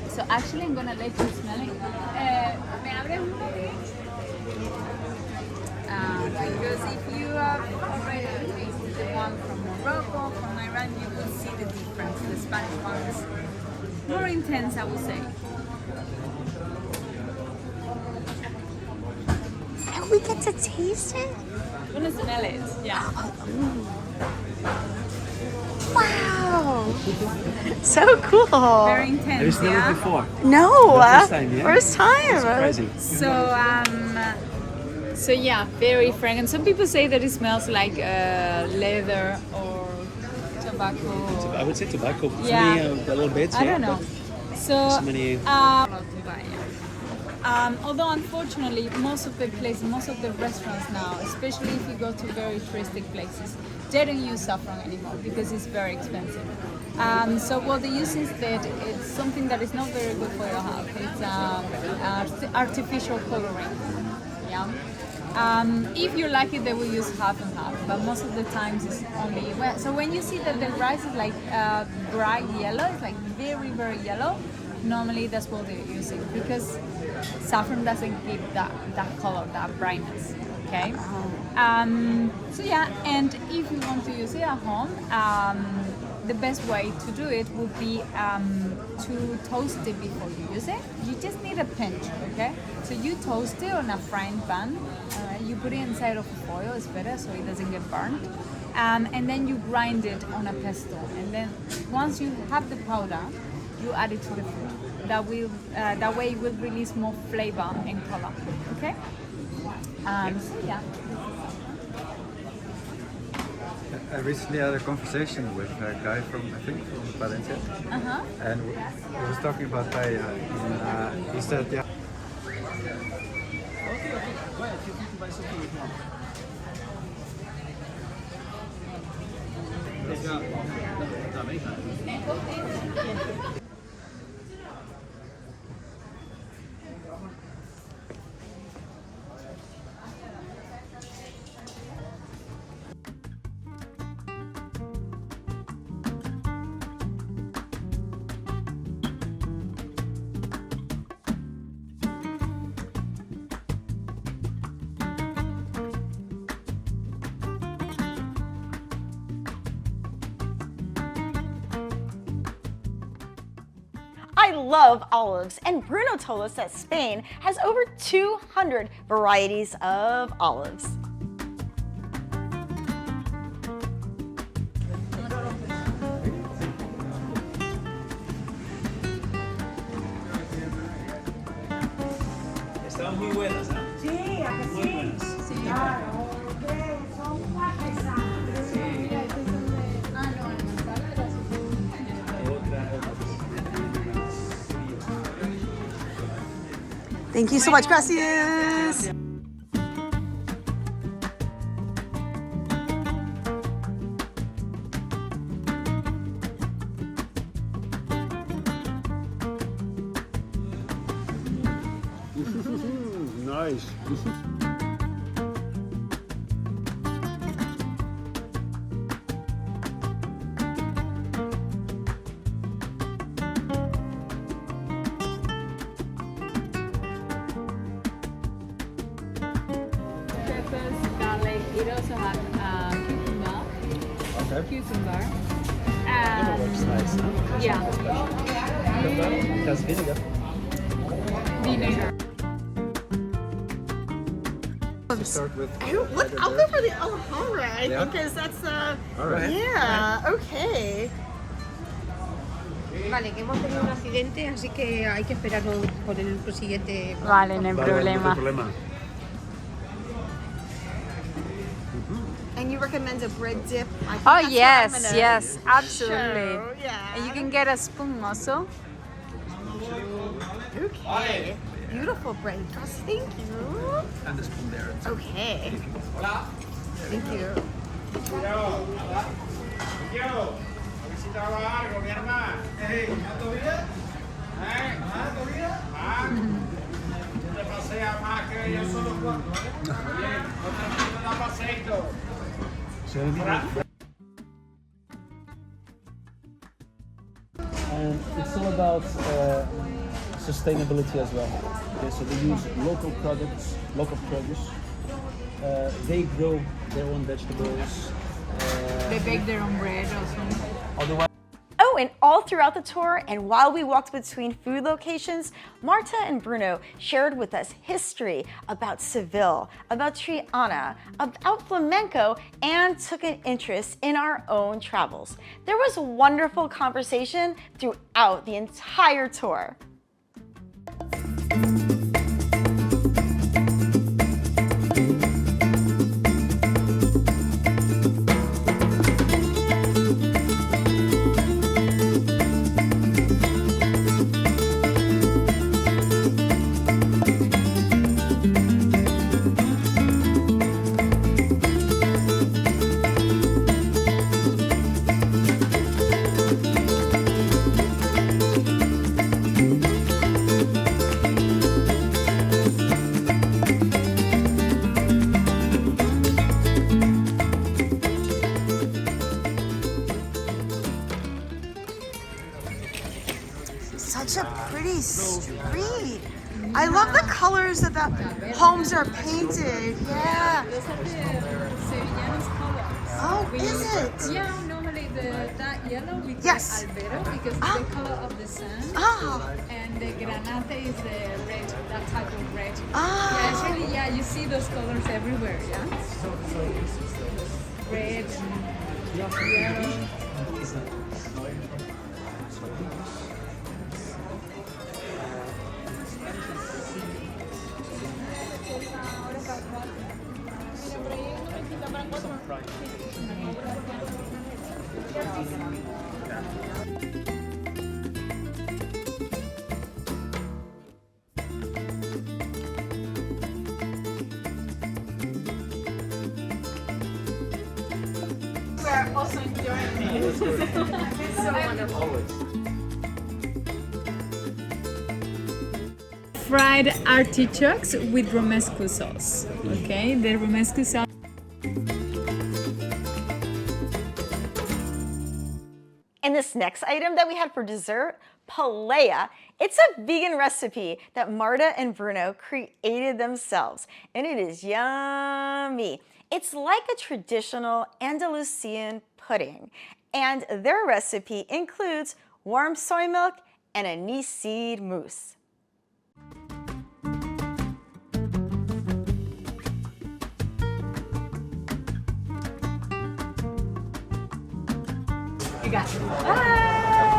So actually I'm gonna let you smell it. ¿Me abres un poquito? Because if you have already tasted the one from Morocco, from Iran, you will see the difference. The Spanish one is more intense, I would say. And we get to taste it? I'm gonna smell it, yeah. Wow! So cool! Very intense, Have you smelled yeah? it before? No! The first time, yeah? First time! That's crazy. So yeah, very fragrant. Some people say that it smells like leather or tobacco. I would say tobacco. For Yeah. me, a little bit. I yeah, don't know. but So, so many- although unfortunately, most of the places, most of the restaurants now, especially if you go to very touristic places, they don't use saffron anymore because it's very expensive. So what they use instead, it's something that is not very good for your health. It's artificial coloring. Yeah. If you like it, they will use half and half, but most of the times it's only. Well, so when you see that the rice is like bright yellow, it's like very, very yellow. Normally that's what they're using because saffron doesn't give that color, that brightness. Okay. So yeah, and if you want to use it at home, the best way to do it would be to toast it before you use it. You just need a pinch, okay? So you toast it on a frying pan. You put it inside of foil, it's better so it doesn't get burnt. And then you grind it on a pestle. And then once you have the powder, you add it to the food. That way it will release more flavor and color, okay? So yeah. I recently had a conversation with a guy from Valencia, and he was talking about paella. And he said, yeah. I love olives, and Bruno told us that Spain has over 200 varieties of olives. Estaban muy buenas, ¿no? Sí, ¿a que Muy sí? buenas. Claro, que son artesanos. Thank you so much, gracias. Nice. Peppers, garlic. It also has cucumber. Okay. Cucumber. Looks nice, huh? Yeah. It has vinegar. Vinegar. Start with. I'll go for the Alhambra, Yeah? because that's All right. yeah, okay. Vale, que hemos tenido un accidente, así que hay que esperarnos por el siguiente. Vale, no hay Vale, no hay problema. problema. And you were recommend a bread dip. I think Oh that's what I'm yes, gonna yes, absolutely. show, yeah. And you can get a spoon also. Okay. Beautiful bread crust. Thank you. And the spoon there. Okay. Thank you. And it's all about sustainability as well. Okay, so they use local products, local produce. They grow their own vegetables. They bake their own bread also. Otherwise, Oh, and all throughout the tour and while we walked between food locations, Marta and Bruno shared with us history about Seville, about Triana, about flamenco, and took an interest in our own travels. There was a wonderful conversation throughout the entire tour. Such a pretty street. I love the colors that the homes are painted. Yeah. Those are the Sevillanos colors. Oh, is it? Yeah, normally that yellow we call Yes. albero because it's the color of the sun. Oh. And the granate is the red, that type of red. Ah. Yeah, actually, yeah, you see those colors everywhere, yeah? Red and yellow. We're also enjoying it. So wonderful. Fried artichokes with romesco sauce. Okay, the romesco sauce. And this next item that we had for dessert, paella, it's a vegan recipe that Marta and Bruno created themselves, and it is yummy. It's like a traditional Andalusian pudding, and their recipe includes warm soy milk and anise seed mousse. You got it.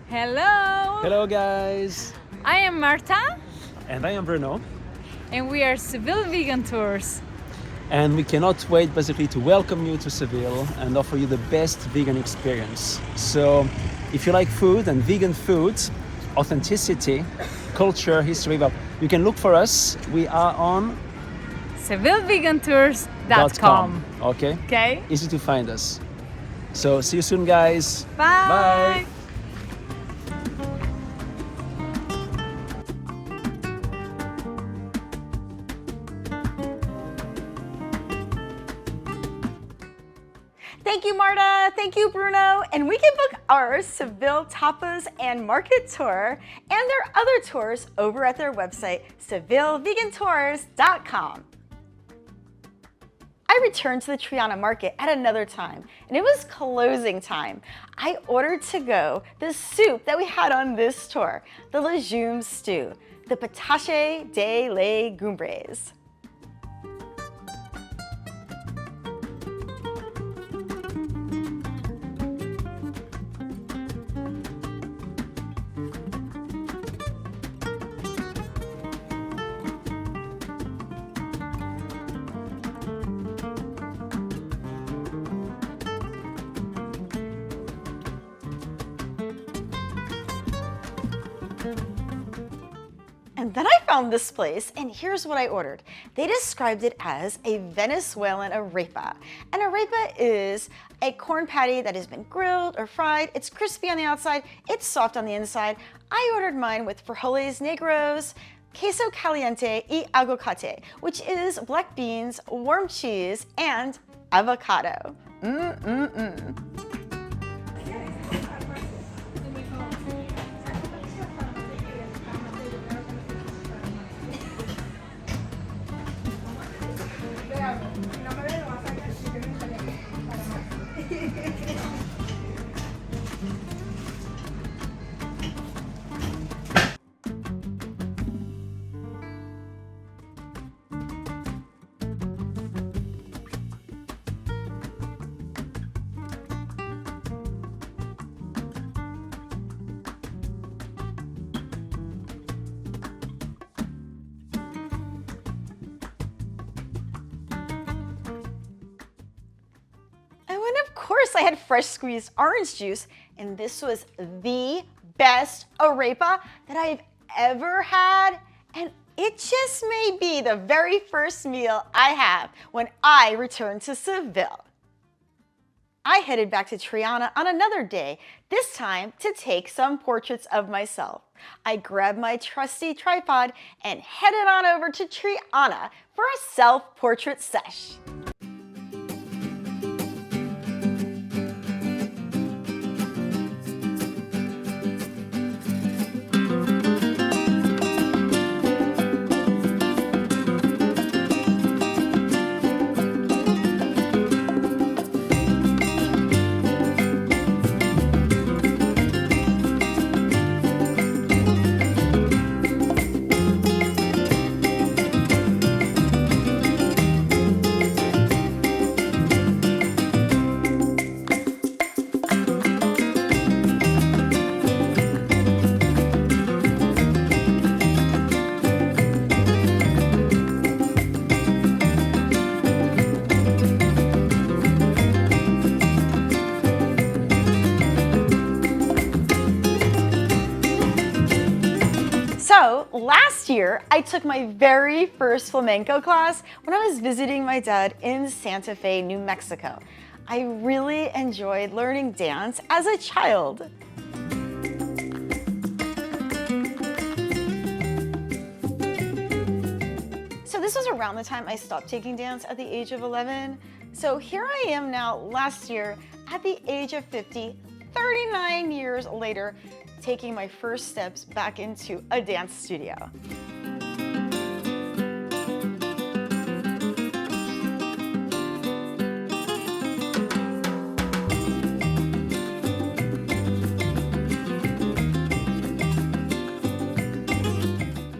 Hello! hello guys, I am Marta and I am Bruno, and we are Seville Vegan Tours. and we cannot wait basically to welcome you to Seville and offer you the best vegan experience. So, if you like food and vegan food, authenticity, culture, history, well, you can look for us. We are on SevilleVeganTours.com. Okay? Okay? Easy to find us. So, see you soon, guys. Bye! Bye. Thank Thank you, Marta. Thank you, Bruno. And we can book our Seville Tapas and Market Tour and their other tours over at their website, SevilleVeganTours.com. I returned to the Triana market at another time, and it was closing time. I ordered to go the soup that we had on this tour, the legume stew, the patache de legumbres. And then I found this place, and here's what I ordered. They described it as a Venezuelan arepa. An arepa is a corn patty that has been grilled or fried. It's crispy on the outside, it's soft on the inside. I ordered mine with frijoles negros, queso caliente y aguacate, which is black beans, warm cheese, and avocado. Of course, I had fresh squeezed orange juice, and this was the best arepa that I've ever had, and it just may be the very first meal I have when I return to Seville. I headed back to Triana on another day, this time to take some portraits of myself. I grabbed my trusty tripod and headed on over to Triana for a self-portrait sesh. So last year, I took my very first flamenco class when I was visiting my dad in Santa Fe, New Mexico. I really enjoyed learning dance as a child. So this was around the time I stopped taking dance at the age of 11. So here I am now last year at the age of 50, 39 years later, taking my first steps back into a dance studio.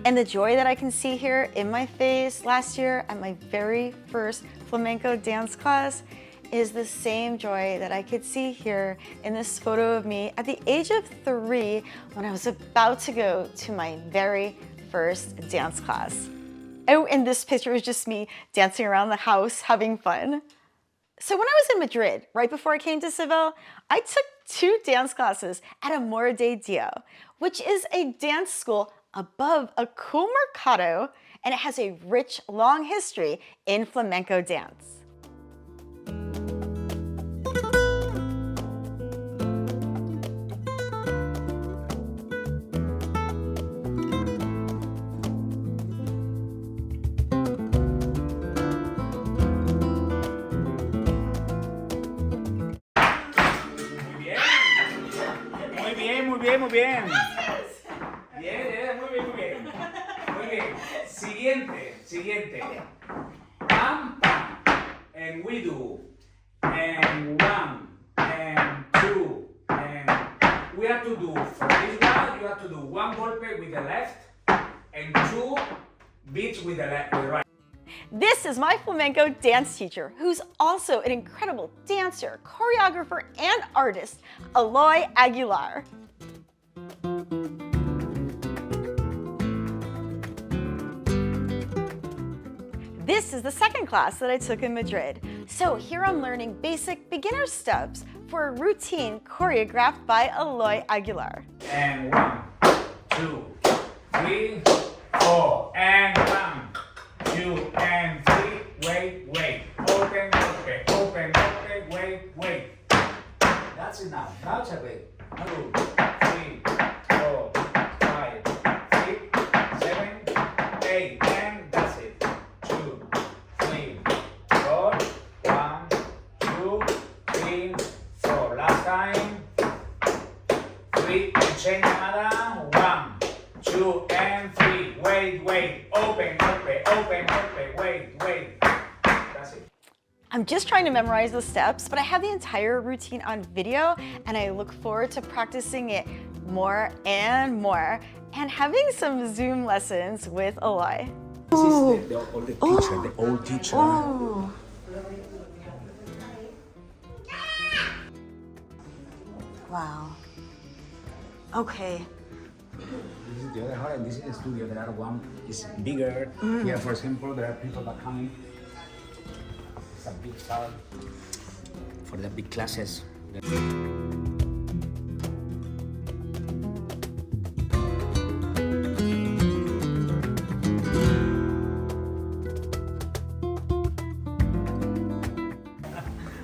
And the joy that I can see here in my face last year at my very first flamenco dance class is the same joy that I could see here in this photo of me at the age of 3 when I was about to go to my very first dance class. Oh, and this picture is just me dancing around the house, having fun. So when I was in Madrid, right before I came to Seville, I took 2 dance classes at Amor de Dio, which is a dance school above a cool mercado, and it has a rich, long history in flamenco dance. muy bien, muy bien. Bien, muy bien, muy bien. Muy bien. Siguiente. Pam, pam. And we do. And 1, and 2, and we have to do, for this one, you have to do 1 golpe with the left, and 2 beats with the left, with the right. This is my flamenco dance teacher, who's also an incredible dancer, choreographer, and artist, Eloy Aguilar. This is the second class that I took in Madrid. So here I'm learning basic beginner steps for a routine choreographed by Eloy Aguilar. And 1, 2, 3, 4, and 1, 2, and 3, wait. Open, wait. That's enough. Now it's a bit. 2, 3, 4, 5, 6, 7, 8, and that's it. 2, 3, 4, 1, 2, 3, 4. Last time. 3, and change another. 1, 2, and 3. Wait. Open, wait. That's it. I'm just trying to memorize the steps, but I have the entire routine on video, and I look forward to practicing it more and more, and having some Zoom lessons with Eloy. This is the old teacher. Oh. Wow. Okay. This is the other hall, and this is the studio. The other one is bigger. Here, for example, there are people that come. It's a big hall for the big classes.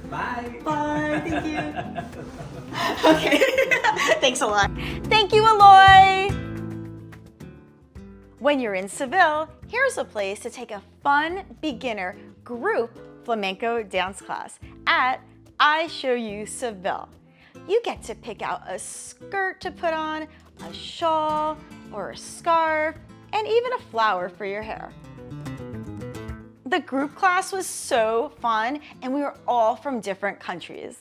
Bye, thank you. Okay, thanks a lot. Thank you, Eloy. When you're in Seville, here's a place to take a fun beginner group flamenco dance class at I Show You Seville. You get to pick out a skirt to put on, a shawl, or a scarf, and even a flower for your hair. The group class was so fun, and we were all from different countries.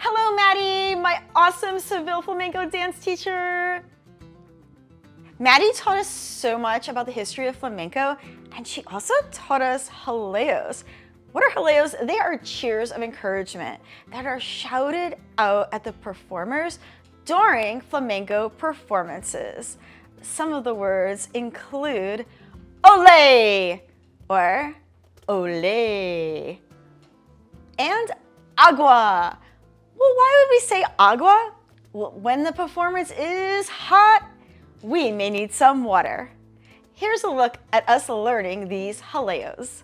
Hello, Maddie, my awesome Seville flamenco dance teacher. Maddie taught us so much about the history of flamenco, and she also taught us jaleos. What are jaleos? They are cheers of encouragement that are shouted out at the performers during flamenco performances. Some of the words include ole or ole and agua. Well, why would we say agua? Well, when the performance is hot, we may need some water. Here's a look at us learning these jaleos.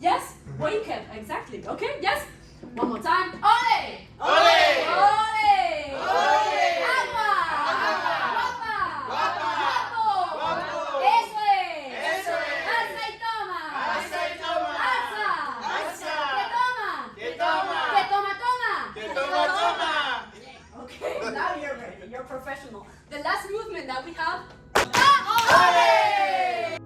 Yes, weekend, exactly. Okay, yes. One more time. Ole! Ole! Ole! Ole! Agua! Guapa! Guapa! Guapo! Eso es! Eso es! Alza y toma! Alza y toma! Alza! Alza! ¿Qué toma? ¿Qué toma? ¿Qué toma, toma? ¿Qué toma, toma? Okay, now you're ready. You're professional. The last movement that we have. Ole!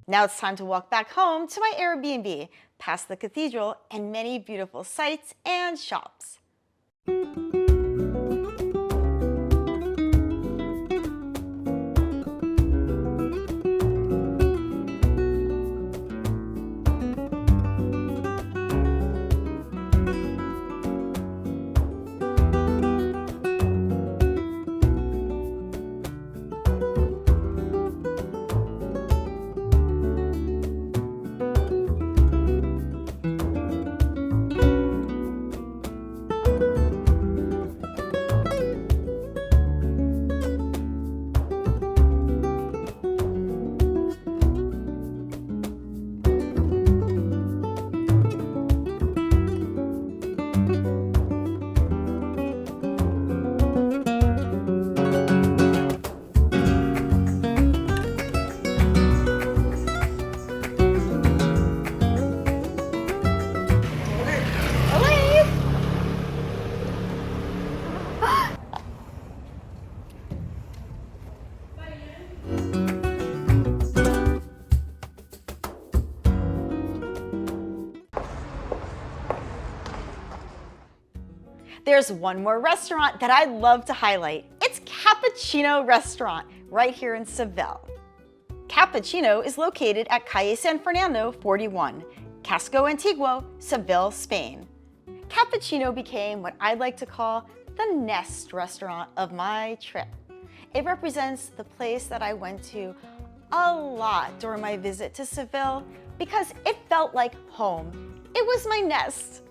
Now it's time to walk back home to my Airbnb, past the cathedral and many beautiful sights and shops. There's one more restaurant that I'd love to highlight. It's Cappuccino Restaurant right here in Seville. Cappuccino is located at Calle San Fernando 41, Casco Antiguo, Seville, Spain. Cappuccino became what I'd like to call the nest restaurant of my trip. It represents the place that I went to a lot during my visit to Seville because it felt like home. It was my nest.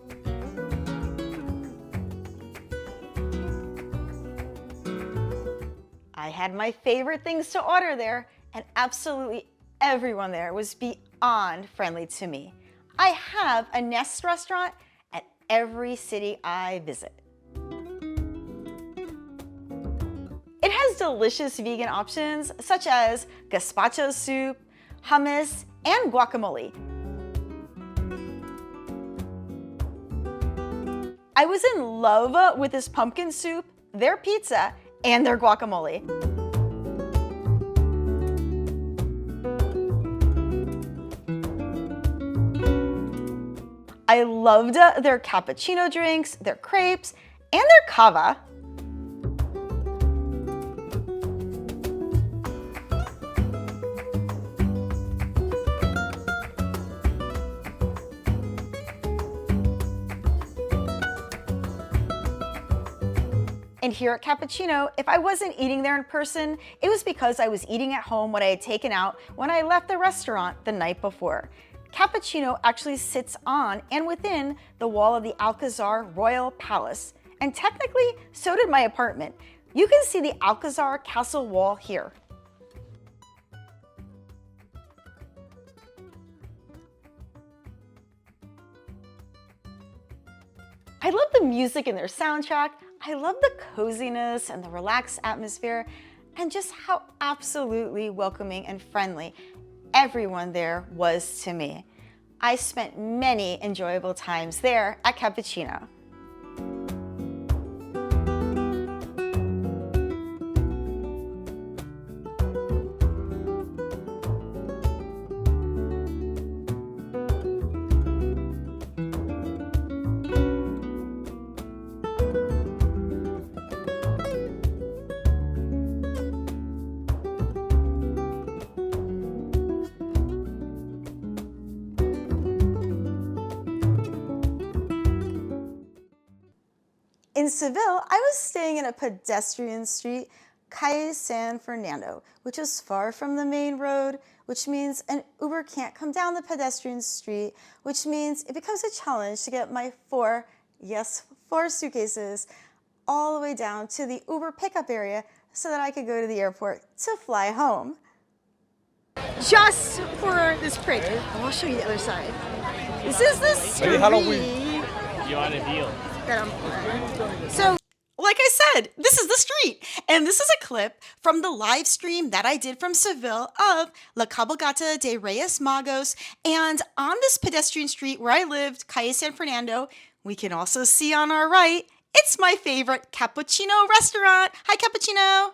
I had my favorite things to order there, and absolutely everyone there was beyond friendly to me. I have a nest restaurant at every city I visit. It has delicious vegan options such as gazpacho soup, hummus, and guacamole. I was in love with this pumpkin soup, their pizza, and their guacamole. I loved their cappuccino drinks, their crepes, and their cava. And here at Cappuccino, if I wasn't eating there in person, it was because I was eating at home what I had taken out when I left the restaurant the night before. Cappuccino actually sits on and within the wall of the Alcazar Royal Palace. And technically, so did my apartment. You can see the Alcazar Castle wall here. I love the music in their soundtrack. I love the coziness and the relaxed atmosphere and just how absolutely welcoming and friendly everyone there was to me. I spent many enjoyable times there at Cappuccino. In Seville, I was staying in a pedestrian street, Calle San Fernando, which is far from the main road, which means an Uber can't come down the pedestrian street, which means it becomes a challenge to get my four suitcases all the way down to the Uber pickup area so that I could go to the airport to fly home. Just for this prank, I'll show you the other side. This is the street. You want a deal? So, like I said, this is the street, and this is a clip from the live stream that I did from Seville of La Cabalgata de Reyes Magos, and on this pedestrian street where I lived, Calle San Fernando, we can also see on our right, it's my favorite Cappuccino restaurant. Hi, Cappuccino.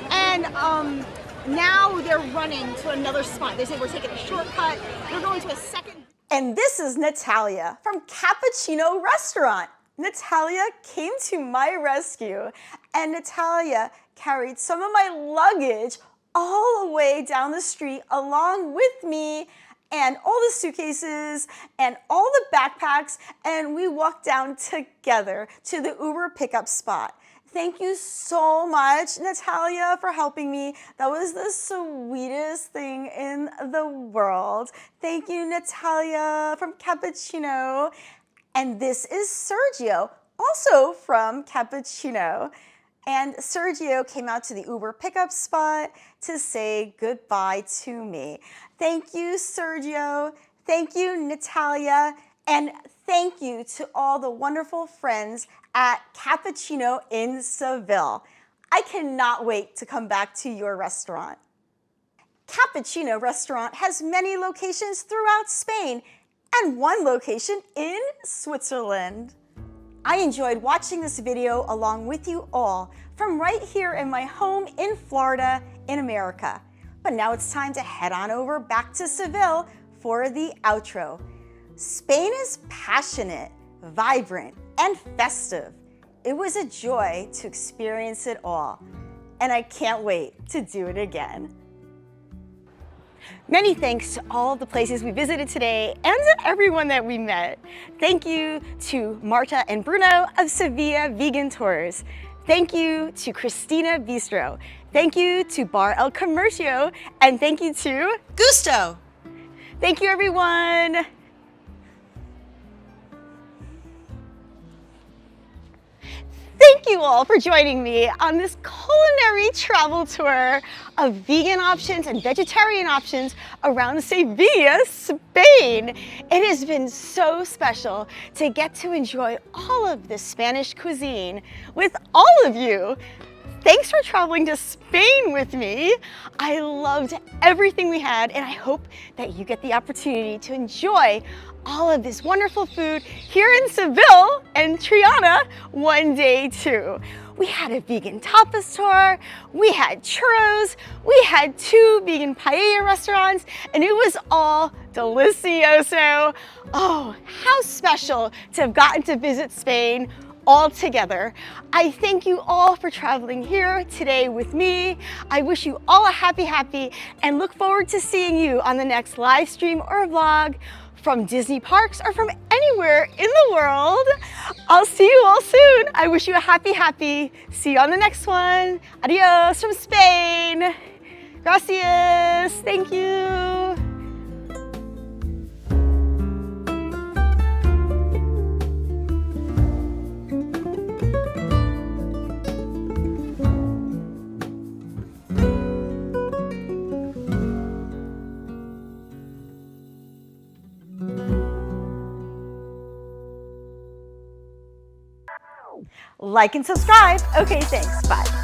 And now they're running to another spot. They say we're taking a shortcut. We're going to a second. And this is Natalia from Cappuccino Restaurant. Natalia came to my rescue, and Natalia carried some of my luggage all the way down the street along with me and all the suitcases and all the backpacks, and we walked down together to the Uber pickup spot. Thank you so much, Natalia, for helping me. That was the sweetest thing in the world. Thank you, Natalia from Cappuccino. And this is Sergio, also from Cappuccino. And Sergio came out to the Uber pickup spot to say goodbye to me. Thank you, Sergio. Thank you, Natalia. And thank you to all the wonderful friends at Cappuccino in Seville. I cannot wait to come back to your restaurant. Cappuccino Restaurant has many locations throughout Spain and one location in Switzerland. I enjoyed watching this video along with you all from right here in my home in Florida in America. But now it's time to head on over back to Seville for the outro. Spain is passionate, vibrant, and festive. It was a joy to experience it all, and I can't wait to do it again. Many thanks to all the places we visited today and to everyone that we met. Thank you to Marta and Bruno of Sevilla Vegan Tours. Thank you to Cristina Bistro. Thank you to Bar El Comercio, and thank you to Gusto! Thank you, everyone. Thank you all for joining me on this culinary travel tour of vegan options and vegetarian options around Seville, Spain. It has been so special to get to enjoy all of this Spanish cuisine with all of you. Thanks for traveling to Spain with me. I loved everything we had, and I hope that you get the opportunity to enjoy all of this wonderful food here in Seville and Triana one day too. We had a vegan tapas tour, we had churros, we had 2 vegan paella restaurants, and it was all delicioso. Oh, how special to have gotten to visit Spain all together. I thank you all for traveling here today with me. I wish you all a happy, and look forward to seeing you on the next live stream or vlog from Disney parks or from anywhere in the world. I'll see you all soon. I wish you a happy. See you on the next one. Adios from Spain. Gracias. Thank you. Like and subscribe. Okay, thanks. Bye.